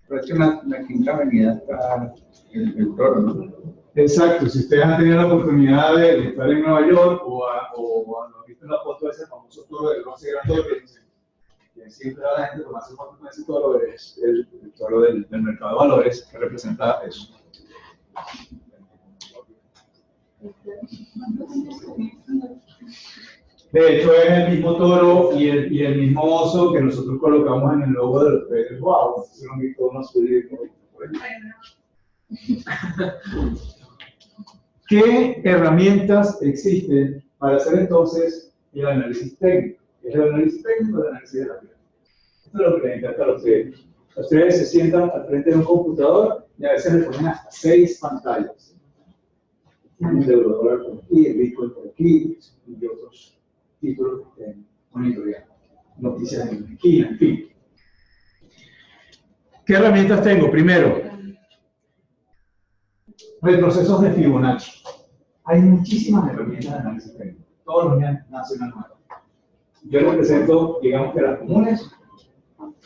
Pero es que en la quinta avenida está el toro, ¿no? Exacto, si ustedes han tenido la oportunidad de estar en Nueva York o han visto la foto de ese famoso toro del bronce grande que siempre va la gente tomarse fotos con ese toro, es el toro del mercado de valores que representa eso. De hecho, es el mismo toro y el mismo oso que nosotros colocamos en el logo de los Traders Wow. Si no han visto uno azul y por ahí. ¿Qué herramientas existen para hacer entonces el análisis técnico? ¿Es el análisis técnico o el análisis de la piel? Esto es lo que les encanta a ustedes. Ustedes se sientan al frente de un computador y a veces le ponen hasta 6 pantallas. El eurodólar por aquí, el Bitcoin por aquí y otros títulos monitoreando, noticias en la esquina, en fin. ¿Qué herramientas tengo? Primero, retrocesos de Fibonacci. Hay muchísimas herramientas de análisis técnico. Todos los días nacen una nueva. Yo les presento, digamos que las comunes,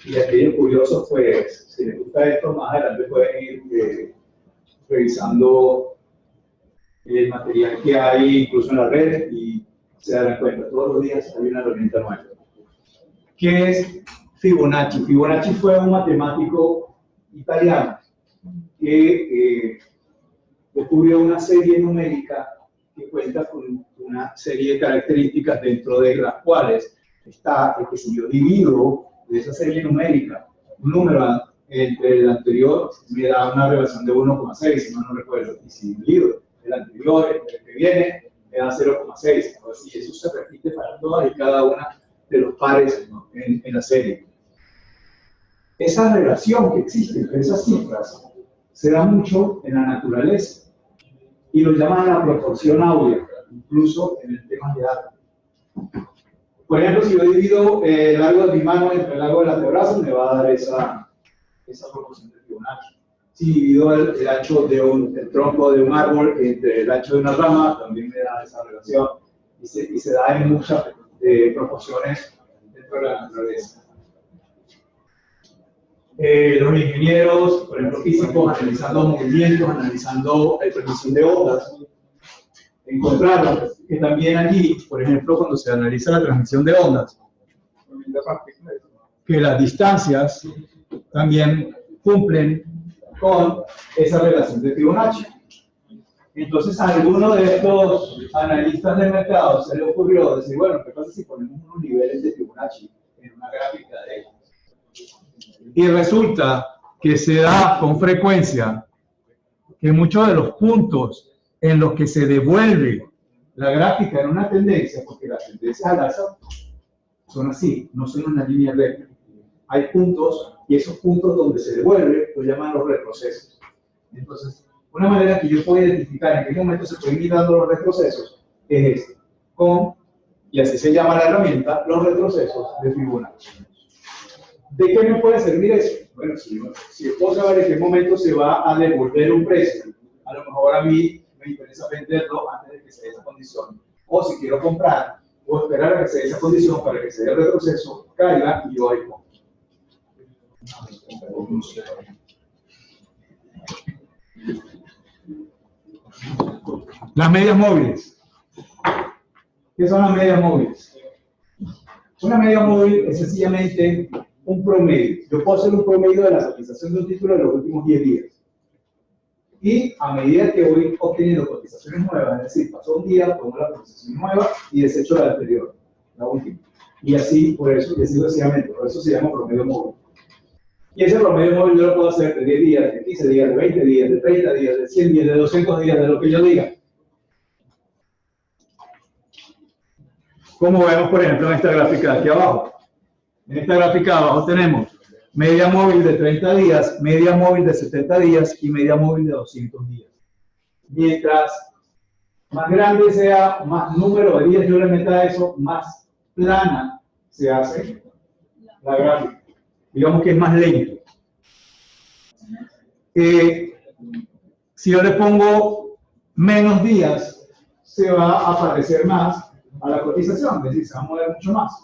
y aquellos curiosos, pues, si les gusta esto, más adelante pueden ir revisando el material que hay incluso en la red y se darán cuenta, todos los días hay una herramienta nueva. ¿Qué es Fibonacci? Fibonacci fue un matemático italiano que descubrió una serie numérica que cuenta con una serie de características dentro de las cuales está el que si yo divido de esa serie numérica un número entre el anterior me da una relación de 1,6, si no recuerdo, y si divido el anterior, el que viene, me da 0,6. Así, eso se repite para todas y cada una de los pares, ¿no?, en la serie. Esa relación que existe entre esas cifras se da mucho en la naturaleza y lo llaman la proporción áurea, incluso en el tema de arte. Por ejemplo, si yo divido el largo de mi mano entre el largo del antebrazo, me va a dar esa proporción de Fibonacci. Si divido el ancho del tronco de un árbol entre el ancho de una rama, también me da esa relación. Y se da en muchas proporciones dentro de la naturaleza. Los ingenieros, por ejemplo físicos, analizando movimientos, analizando la transmisión de ondas, encontraron que también allí, por ejemplo, cuando se analiza la transmisión de ondas, que las distancias también cumplen con esa relación de Fibonacci. Entonces a alguno de estos analistas de mercado se le ocurrió decir, bueno, ¿qué pasa si ponemos unos niveles de Fibonacci en una gráfica de ellos? Y resulta que se da con frecuencia que muchos de los puntos en los que se devuelve la gráfica en una tendencia, porque las tendencias al alza son así, no son una línea recta. Hay puntos, y esos puntos donde se devuelve lo llaman los retrocesos. Entonces, una manera que yo puedo identificar en qué momento se pueden ir dando los retrocesos es este, y así se llama la herramienta, los retrocesos de Fibonacci. ¿De qué me puede servir eso? Bueno, si yo puedo saber en qué momento se va a devolver un precio, a lo mejor a mí me interesa venderlo antes de que se dé esa condición. O si quiero comprar, puedo esperar a que se dé esa condición para que se dé el retroceso, caiga y yo ahí compro. Las medias móviles. ¿Qué son las medias móviles? Una media móvil es sencillamente un promedio. Yo puedo hacer un promedio de la cotización de un título de los últimos 10 días. Y a medida que voy obteniendo cotizaciones nuevas, es decir, pasó un día, pongo la cotización nueva y desecho la anterior, la última. Y así, por eso, y así sucesivamente. Por eso se llama promedio móvil. Y ese promedio móvil yo lo puedo hacer de 10 días, de 15 días, de 20 días, de 30 días, de 100 días, de 200 días, de lo que yo diga. Como vemos, por ejemplo, en esta gráfica de aquí abajo. En esta gráfica de abajo tenemos media móvil de 30 días, media móvil de 70 días y media móvil de 200 días. Mientras más grande sea, más número de días yo le meta a eso, más plana se hace la gráfica. Digamos que es más lento. si yo le pongo menos días, se va a parecer más a la cotización, es decir, se va a mover mucho más.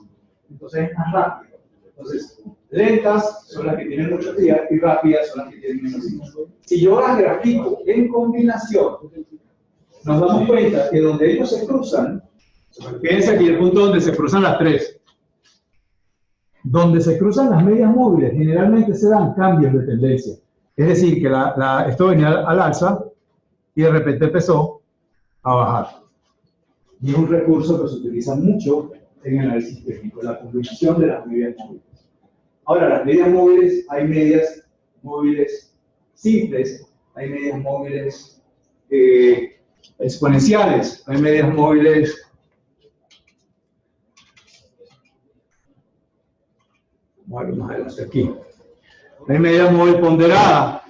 Entonces es más rápido. Entonces, lentas son las que tienen muchos días y rápidas son las que tienen menos días. Si yo las grafico en combinación, nos damos cuenta que donde ellos se cruzan, fíjense aquí el punto donde se cruzan las tres. Donde se cruzan las medias móviles, generalmente se dan cambios de tendencia. Es decir, que esto venía al alza y de repente empezó a bajar. Y es un recurso que se utiliza mucho en análisis técnico, la combinación de las medias móviles. Ahora, las medias móviles, hay medias móviles simples, hay medias móviles exponenciales, hay medias móviles más adelante aquí. Hay media móvil ponderada.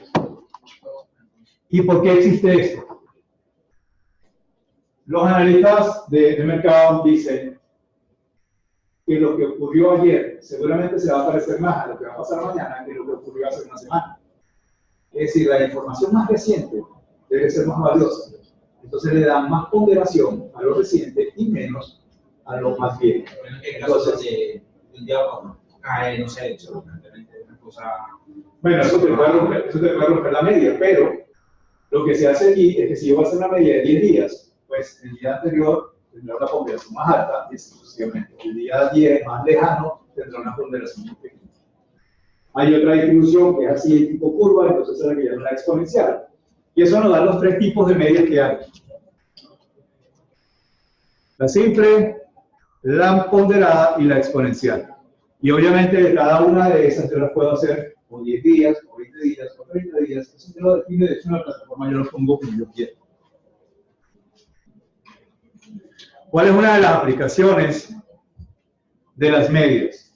¿Y por qué existe esto? Los analistas de mercado dicen que lo que ocurrió ayer seguramente se va a parecer más a lo que va a pasar mañana que lo que ocurrió hace una semana. Es decir, la información más reciente debe ser más valiosa. Entonces le dan más ponderación a lo reciente y menos a lo más viejo. Entonces, de un día a otro cae, no sé, sorprendentemente una cosa. Bueno, eso te puede romper la media, pero lo que se hace aquí es que si yo voy a hacer una media de 10 días, pues el día anterior tendrá una ponderación más alta y sucesivamente. El día 10 más lejano tendrá una ponderación más pequeña. Hay otra distribución que es así de tipo curva, entonces es la que llaman la exponencial. Y eso nos da los tres tipos de medias que hay. La simple, la ponderada y la exponencial. Y obviamente de cada una de esas yo las puedo hacer por 10 días, por 20 días, por 30 días. Eso yo lo define, de hecho en la plataforma yo lo pongo como yo quiero. ¿Cuál es una de las aplicaciones de las medias?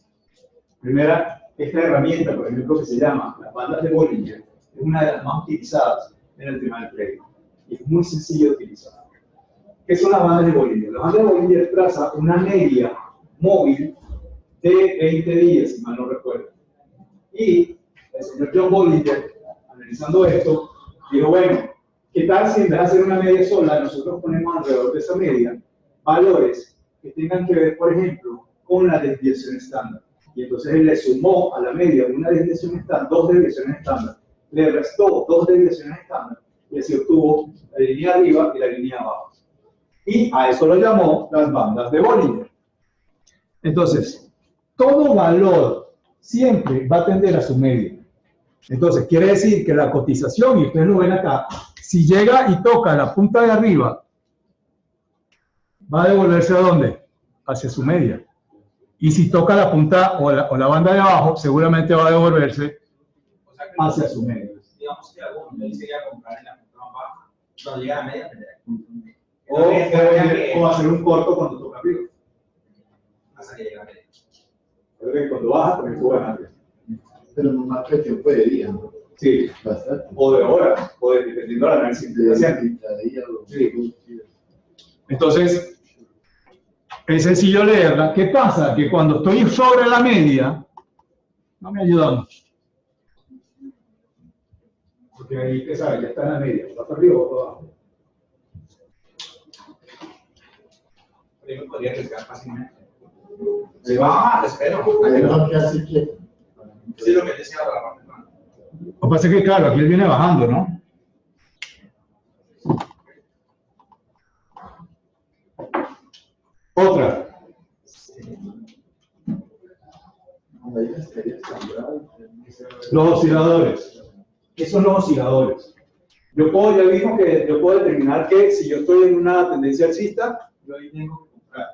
Primera, esta herramienta, por ejemplo, que se llama las bandas de Bollinger, es una de las más utilizadas en el tema del trading. Y es muy sencillo de utilizar. ¿Qué son las bandas de Bollinger? Las bandas de Bollinger traza una media móvil de 20 días, si mal no recuerdo. Y el señor John Bollinger, analizando esto, dijo, bueno, ¿qué tal si en vez de hacer una media sola, nosotros ponemos alrededor de esa media valores que tengan que ver, por ejemplo, con la desviación estándar? Y entonces él le sumó a la media una desviación estándar, dos desviaciones estándar, le restó dos desviaciones estándar, y así obtuvo la línea arriba y la línea abajo. Y a eso lo llamó las bandas de Bollinger. Entonces, todo valor siempre va a tender a su media. Entonces, quiere decir que la cotización, y ustedes lo ven acá, si llega y toca la punta de arriba, va a devolverse ¿a dónde? Hacia su media. Y si toca la punta o la banda de abajo, seguramente va a devolverse hacia su media. Digamos que alguno me dice que a comprar en la punta más baja, cuando llega a la media, o hacer un corto cuando toca arriba. hasta que llega a la media. Porque cuando baja, también sube antes. Pero no marca el tiempo de día, ¿no? Sí. Bastante. O de hora, o dependiendo del análisis que se hace. Sí. Entonces, es sencillo leerla. ¿Qué pasa? Que cuando estoy sobre la media, no me ayuda mucho. Porque ahí, ¿qué sabe? Ya está en la media. ¿Va para arriba o para abajo? Yo me podría arriesgar fácilmente. Se va. Espero. No, que así que. Sí, lo que decía para la parte más. Lo que pasa es que, claro, aquí él viene bajando, ¿no? Otra. Los osciladores. ¿Qué son los osciladores? Ya vimos que yo puedo determinar que si yo estoy en una tendencia alcista, yo ahí tengo que comprar.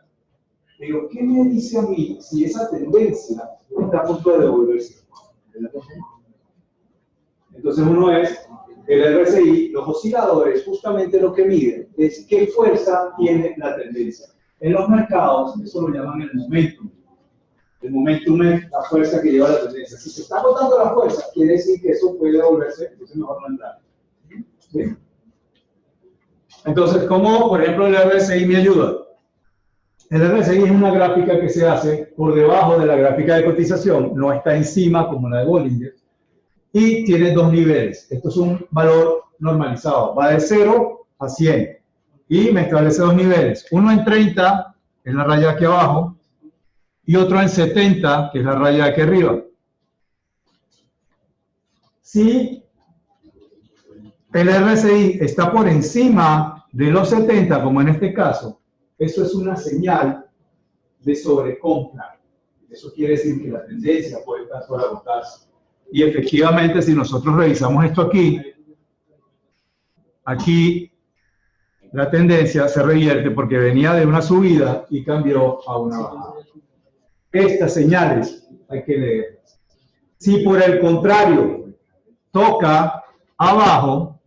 Pero, ¿qué me dice a mí si esa tendencia está a punto de devolverse? Entonces uno es el RSI, los osciladores justamente lo que miden es qué fuerza tiene la tendencia. En los mercados eso lo llaman el momentum. El momentum es la fuerza que lleva la tendencia. Si se está agotando la fuerza, quiere decir que eso puede devolverse, entonces mejor no entrar. ¿Sí? Entonces, ¿cómo, por ejemplo, el RSI me ayuda? El RSI es una gráfica que se hace por debajo de la gráfica de cotización, no está encima como la de Bollinger. y tiene dos niveles. Esto es un valor normalizado, va de 0 a 100 y me establece dos niveles, uno en 30, que es la raya de aquí abajo, y otro en 70, que es la raya de aquí arriba. Si el RSI está por encima de los 70, como en este caso, eso es una señal de sobrecompra. Eso quiere decir que la tendencia puede estar por agotarse. Y efectivamente, si nosotros revisamos esto aquí, la tendencia se revierte porque venía de una subida y cambió a una bajada. Estas señales hay que leerlas. Si por el contrario toca abajo,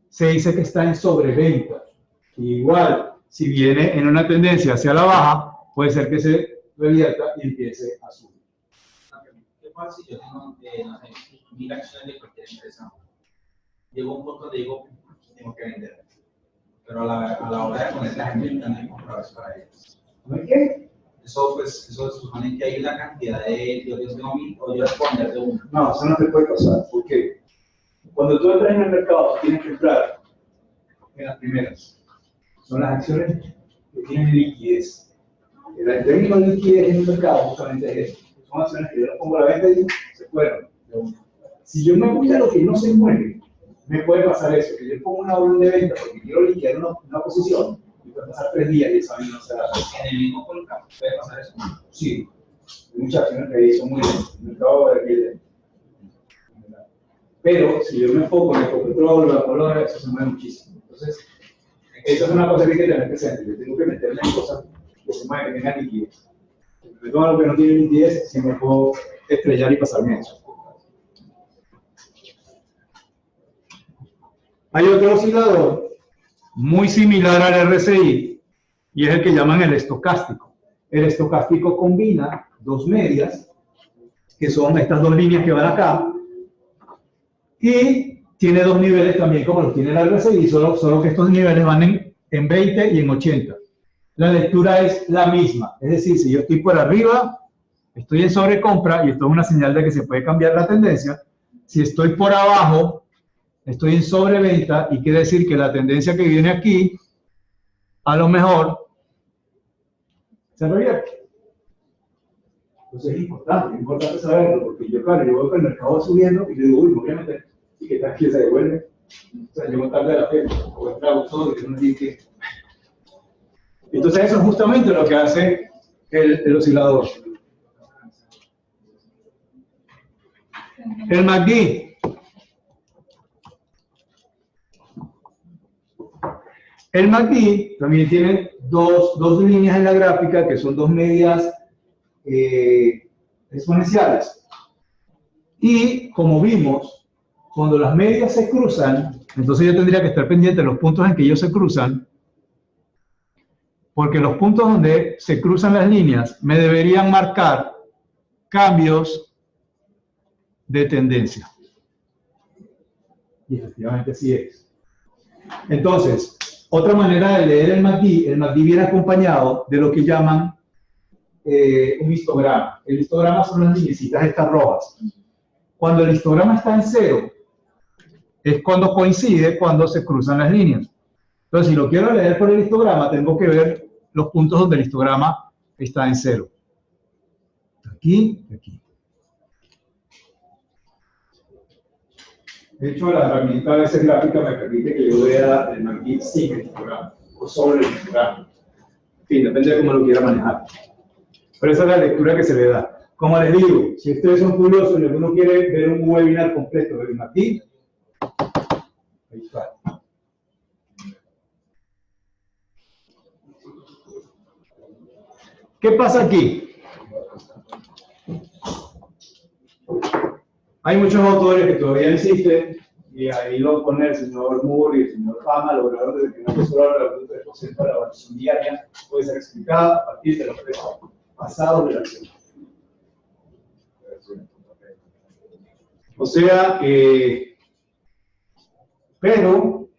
se dice que está en sobreventa. Igual, si viene en una tendencia hacia la baja, puede ser que se revierta y empiece a subir. ¿Qué pasa si yo tengo, no sé, 1000 acciones de cualquier empresa? Llego a un punto donde digo, tengo que vender. Pero a la hora de poner la gente, no hay compradores para ellos. ¿No hay qué? Eso supone que hay una cantidad de, yo tengo 1000, o yo puedo vender de uno. No, eso no te puede pasar, porque cuando tú entras en el mercado, tienes que entrar en las primeras. Son las acciones que tienen liquidez. El término de liquidez en el mercado justamente es eso. Son acciones que yo las pongo a la venta y se fueron. Si yo me voy a lo que no se mueve, me puede pasar eso, que yo pongo una orden de venta porque quiero liquidar una posición y puede pasar 3 días y esa no se da. En el mismo colocado, ¿puede pasar eso? Sí, hay muchas acciones que ahí son muy lentas. El mercado de aquí. Pero si yo me enfoco en el control, la color, eso se mueve muchísimo. Entonces, esa es una cosa que hay que tener presente. Yo tengo que meterme en cosas que se mueven, que tengan liquidez. Si me tomo algo que no tiene liquidez, si me puedo estrellar y pasarme eso. Hay otro oscilador muy similar al RSI y es el que llaman el estocástico. El estocástico combina dos medias, que son estas dos líneas que van acá, y tiene dos niveles también como los tiene el RSI, solo que estos niveles van en 20 y en 80. La lectura es la misma, es decir, si yo estoy por arriba, estoy en sobrecompra y esto es una señal de que se puede cambiar la tendencia. Si estoy por abajo, estoy en sobreventa y quiere decir que la tendencia que viene aquí, a lo mejor, se revierte. Entonces es importante saberlo, porque yo, claro, yo veo que el mercado va subiendo y le digo, uy, me voy a meter, y que tal que se devuelve. O sea, llego tarde a la feria, o entramos todo, que no tiene que... Entonces eso es justamente lo que hace el oscilador. El MACD. El MACD también tiene dos líneas en la gráfica que son dos medias exponenciales. Y como vimos, cuando las medias se cruzan, entonces yo tendría que estar pendiente de los puntos en que ellos se cruzan, porque los puntos donde se cruzan las líneas me deberían marcar cambios de tendencia. Y efectivamente sí es. Entonces, otra manera de leer el MACD viene acompañado de lo que llaman un histograma. El histograma son las linecitas estas rojas. Cuando el histograma está en 0, es cuando coincide cuando se cruzan las líneas. Entonces, si lo quiero leer por el histograma, tengo que ver los puntos donde el histograma está en 0. Aquí y aquí. De hecho, la herramienta de esa gráfica me permite que yo vea el MACD sin el histograma o sobre el histograma. En fin, depende de cómo lo quiera manejar. Pero esa es la lectura que se le da. Como les digo, si ustedes son curiosos y alguno quiere ver un webinar completo del MACD, ahí está. ¿Qué pasa aquí? Hay muchos autores que todavía insisten, y ahí lo pone el señor Moore y el señor Fama, lograron desde que no se solo la 3% de la variación diaria puede ser explicada a partir de los precios pasados de la acción. O sea, pero,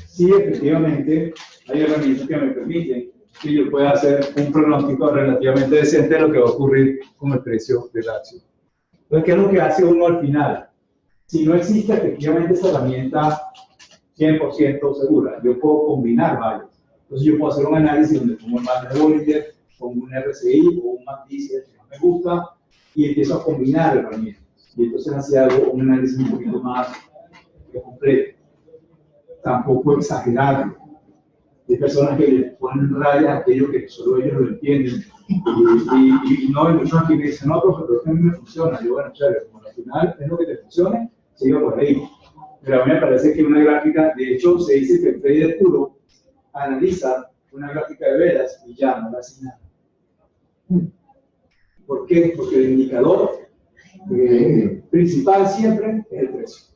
sí, efectivamente, hay herramientas que me permiten que yo pueda hacer un pronóstico relativamente decente de lo que va a ocurrir con el precio de la acción. Entonces, ¿qué es lo que hace uno al final? Si no existe efectivamente esa herramienta 100% segura, yo puedo combinar varios. Entonces, yo puedo hacer un análisis donde pongo el band de Bollinger, pongo un RCI o un MATLIS que no me gusta y empiezo a combinar herramientas. Y entonces así hago un análisis un poquito más completo. Tampoco exagerarlo. Hay personas que le ponen rayas a aquello que solo ellos lo entienden. Y no, hay muchos aquí me dicen, no, pero a mí me funciona. Yo, bueno, chévere, como al final es lo que te funcione, siga por ahí. Pero a mí me parece que una gráfica, de hecho, se dice que el trader puro analiza una gráfica de velas y ya no le hace nada. ¿Por qué? Porque el indicador principal siempre es el precio.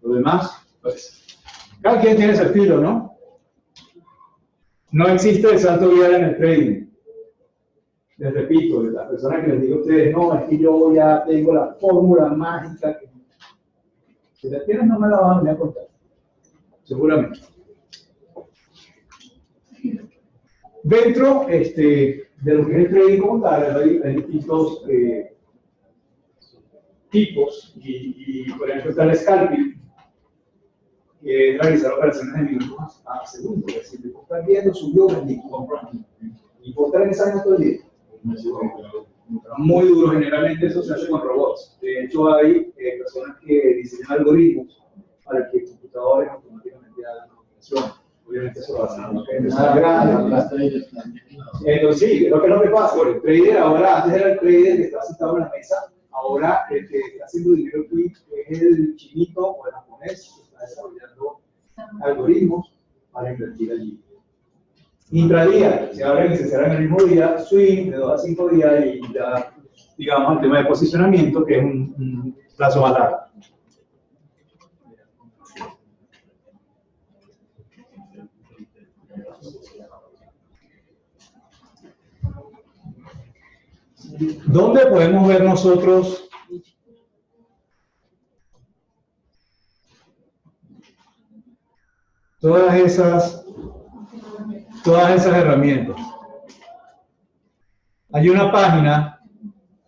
Lo demás, pues, cada quien tiene su estilo, ¿no? No existe el santo grial en el trading. Les repito, las personas que les digo a ustedes, no, es que yo ya tengo la fórmula mágica. Si la tienes, no me la van a venir a contar. Seguramente. Dentro de lo que es el trading como tal, hay distintos tipos. Y, por ejemplo, está el scalping, que es realizar operaciones de minutos a segundos. Es decir, me están viendo, subió, vendí, compro. Y por estar en esa área todo el día. Muy duro, generalmente eso se hace con robots. De hecho, hay personas que diseñan algoritmos para que computadores automáticamente hagan las operaciones. Obviamente eso lo hacen entonces sí, lo que no me pasa. Bueno, el trader ahora, antes era el trader que está sentado en la mesa, ahora el que está haciendo dinero aquí es el chinito o el japonés que está desarrollando algoritmos para invertir allí. Intradía, se abren y se cierran el mismo día, swing de 2 a 5 días y ya, digamos, el tema de posicionamiento, que es un plazo más largo. ¿Dónde podemos ver nosotros todas esas herramientas? Hay una página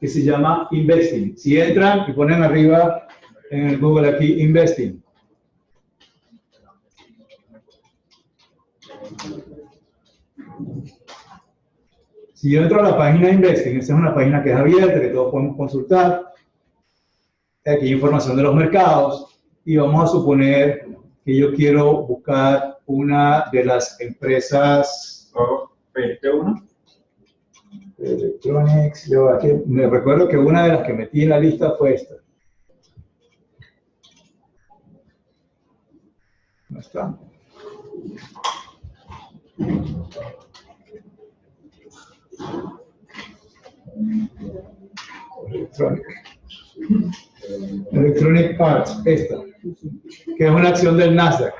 que se llama Investing. Si entran y ponen arriba en el Google aquí Investing. Si yo entro a la página de Investing, esta es una página que es abierta, que todos podemos consultar. Aquí hay información de los mercados y vamos a suponer que yo quiero buscar una de las empresas. ¿PT1? Electronics, yo aquí me recuerdo que una de las que metí en la lista fue esta. ¿Dónde está? Electronic Arts, esta, que es una acción del Nasdaq.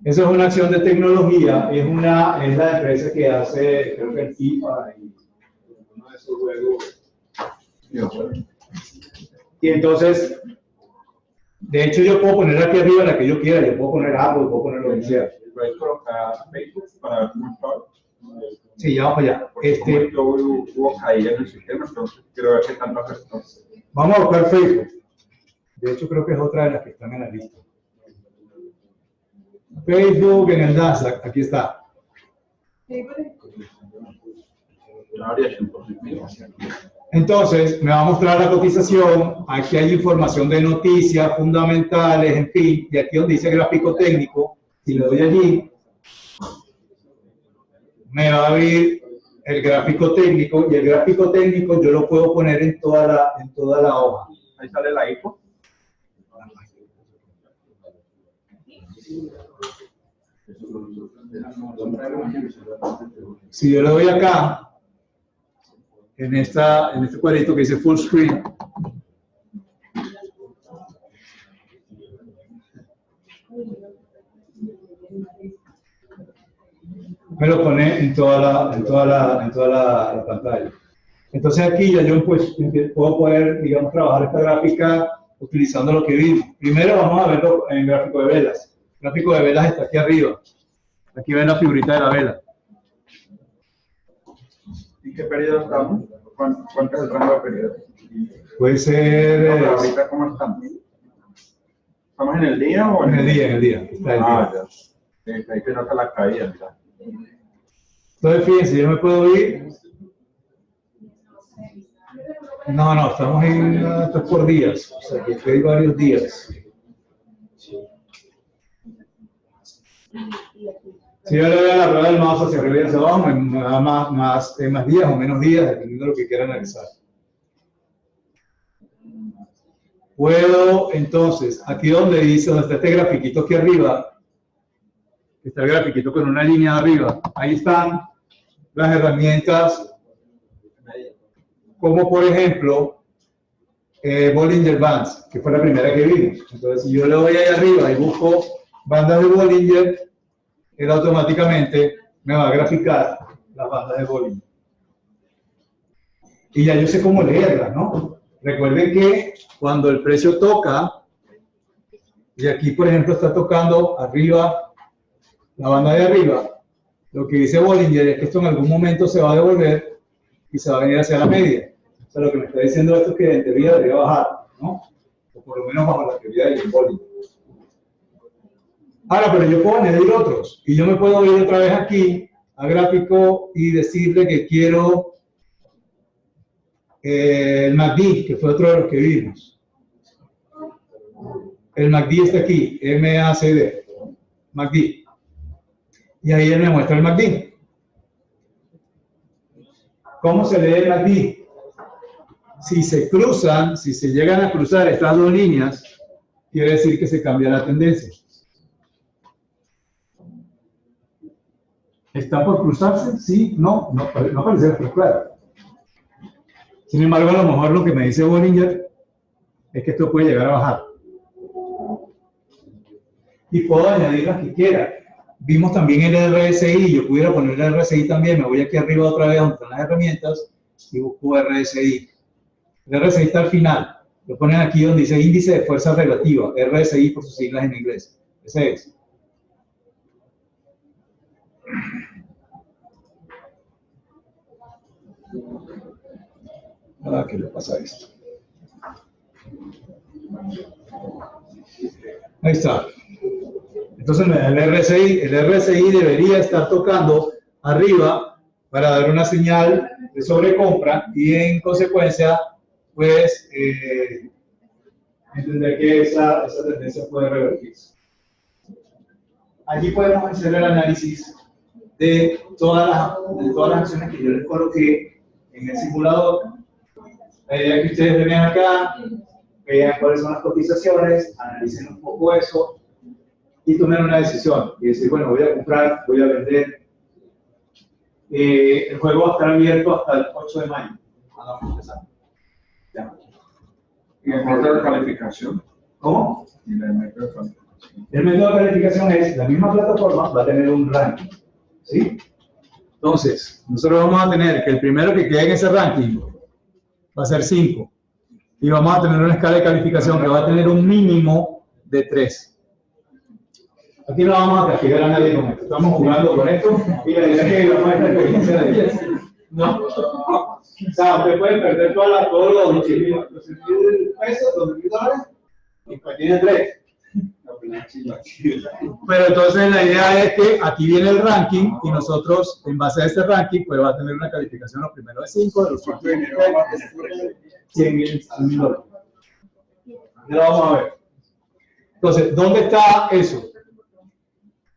Esa es una acción de tecnología, es la empresa que hace, creo que el FIFA y uno de esos juegos. Y entonces, de hecho yo puedo poner aquí arriba la que yo quiera, yo puedo poner Apple, puedo poner lo que sea. ¿Puedes colocar Facebook para ver cómo está? Sí, ya vamos allá. Hubo caída en el sistema, entonces quiero ver qué tanto afectó. Vamos a buscar Facebook. De hecho, creo que es otra de las que están en la lista. Facebook en el Nasdaq, aquí está. Entonces, me va a mostrar la cotización. Aquí hay información de noticias fundamentales, en fin. Y aquí donde dice gráfico técnico, si le doy allí, me va a abrir el gráfico técnico, y el gráfico técnico yo lo puedo poner en toda la hoja. Ahí sale la IPO. Si yo le doy acá, en este cuadrito que dice full screen, me lo pone en toda la pantalla. Entonces aquí ya yo pues, puedo poder, digamos, trabajar esta gráfica utilizando lo que vimos. Primero vamos a verlo en gráfico de velas. El gráfico de velas está aquí arriba. Aquí ven la figurita de la vela. ¿Y qué periodo estamos? ¿Cuánto es el rango de periodo? Puede ser... ¿Ahorita cómo estamos? ¿Estamos en el día o en el día, en el día. Está el día. ya. Sí, ahí te nota la caída, mira. Entonces, fíjense, yo me puedo ir... No, estamos en... esto es por días. O sea, que hay varios días. Si yo le doy a la rueda del mouse hacia arriba y hacia abajo, me da más días o menos días, dependiendo de lo que quiera analizar. Puedo, entonces, aquí donde está este grafiquito aquí arriba, está el grafiquito con una línea arriba, ahí están las herramientas, como por ejemplo, Bollinger Bands, que fue la primera que vimos. Entonces, si yo le doy ahí arriba y busco bandas de Bollinger, él automáticamente me va a graficar las bandas de Bollinger. Y ya yo sé cómo leerlas, ¿no? Recuerden que cuando el precio toca, y aquí por ejemplo está tocando arriba, la banda de arriba, lo que dice Bollinger es que esto en algún momento se va a devolver y se va a venir hacia la media. O sea, lo que me está diciendo esto es que en teoría debería bajar, ¿no? O por lo menos bajo la teoría de Bollinger. Ahora, pero yo puedo añadir otros, y yo me puedo ir otra vez aquí a gráfico y decirle que quiero el MACD, que fue otro de los que vimos. El MACD está aquí, MACD, MACD. Y ahí él me muestra el MACD. ¿Cómo se lee el MACD? Si se cruzan, si se llegan a cruzar estas dos líneas, quiere decir que se cambia la tendencia. ¿Está por cruzarse? Sí, no parece ser claro. Sin embargo, a lo mejor lo que me dice Bollinger es que esto puede llegar a bajar. Y puedo añadir las que quiera. Vimos también el RSI, yo pudiera poner el RSI también, me voy aquí arriba otra vez donde están las herramientas y busco RSI. El RSI está al final, lo ponen aquí donde dice índice de fuerza relativa, RSI por sus siglas en inglés. Ese es. ¿Qué le pasa a esto? Ahí está. Entonces me da el RSI. El RSI debería estar tocando arriba para dar una señal de sobrecompra y en consecuencia, pues, entender que esa tendencia puede revertirse. Aquí podemos hacer el análisis de todas las acciones que yo les coloqué en el simulador. La idea que ustedes ven acá, vean cuáles son las cotizaciones, analicen un poco eso y tomen una decisión y decir, bueno, voy a comprar, voy a vender. El juego va a estar abierto hasta el 8 de mayo. Vamos a empezar. Ya. ¿Y el método de calificación? ¿Cómo? ¿Y el método de calificación? El método de calificación es, la misma plataforma va a tener un ranking, ¿sí? Entonces, nosotros vamos a tener que el primero que quede en ese ranking va a ser 5. Y vamos a tener una escala de calificación que va a tener un mínimo de 3. Aquí no vamos a castigar a nadie con esto. Estamos jugando con esto. Y la idea es que vamos a esta experiencia de 10. No. O sea, usted puede perder todos los 10.000 pesos, $2.000, y pues tiene 3. Pero entonces la idea es que aquí viene el ranking y nosotros, en base a este ranking, pues va a tener una calificación los primeros de 5, de los últimos de $100.000. Ya lo vamos a ver. Entonces, ¿dónde está eso?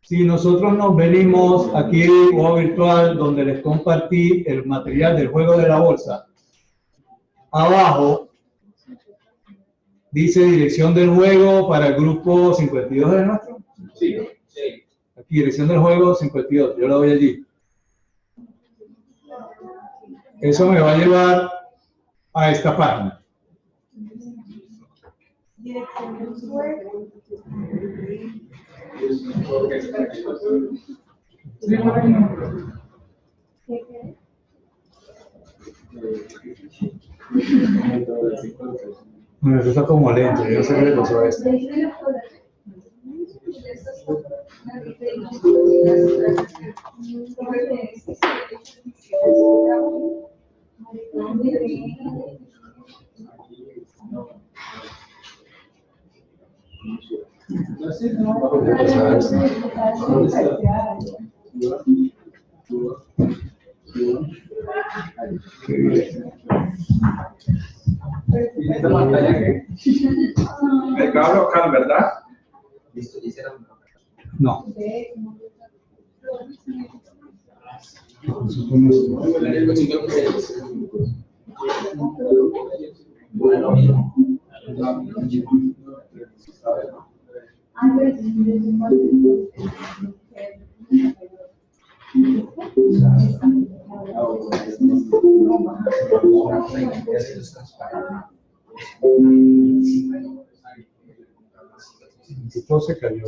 Si nosotros nos venimos aquí en Juego Virtual, donde les compartí el material del juego de la bolsa, abajo dice dirección del juego para el grupo 52 de nuestro. Sí. Aquí, dirección del juego 52. Yo lo doy allí. Eso me va a llevar a esta página. Dirección del juego. Bueno, eso está como lento, yo no sé qué le pasó a esto. ¿Y esta pantalla qué? Mercado local, ¿verdad? Listo, hicieron. No. Todo se cayó.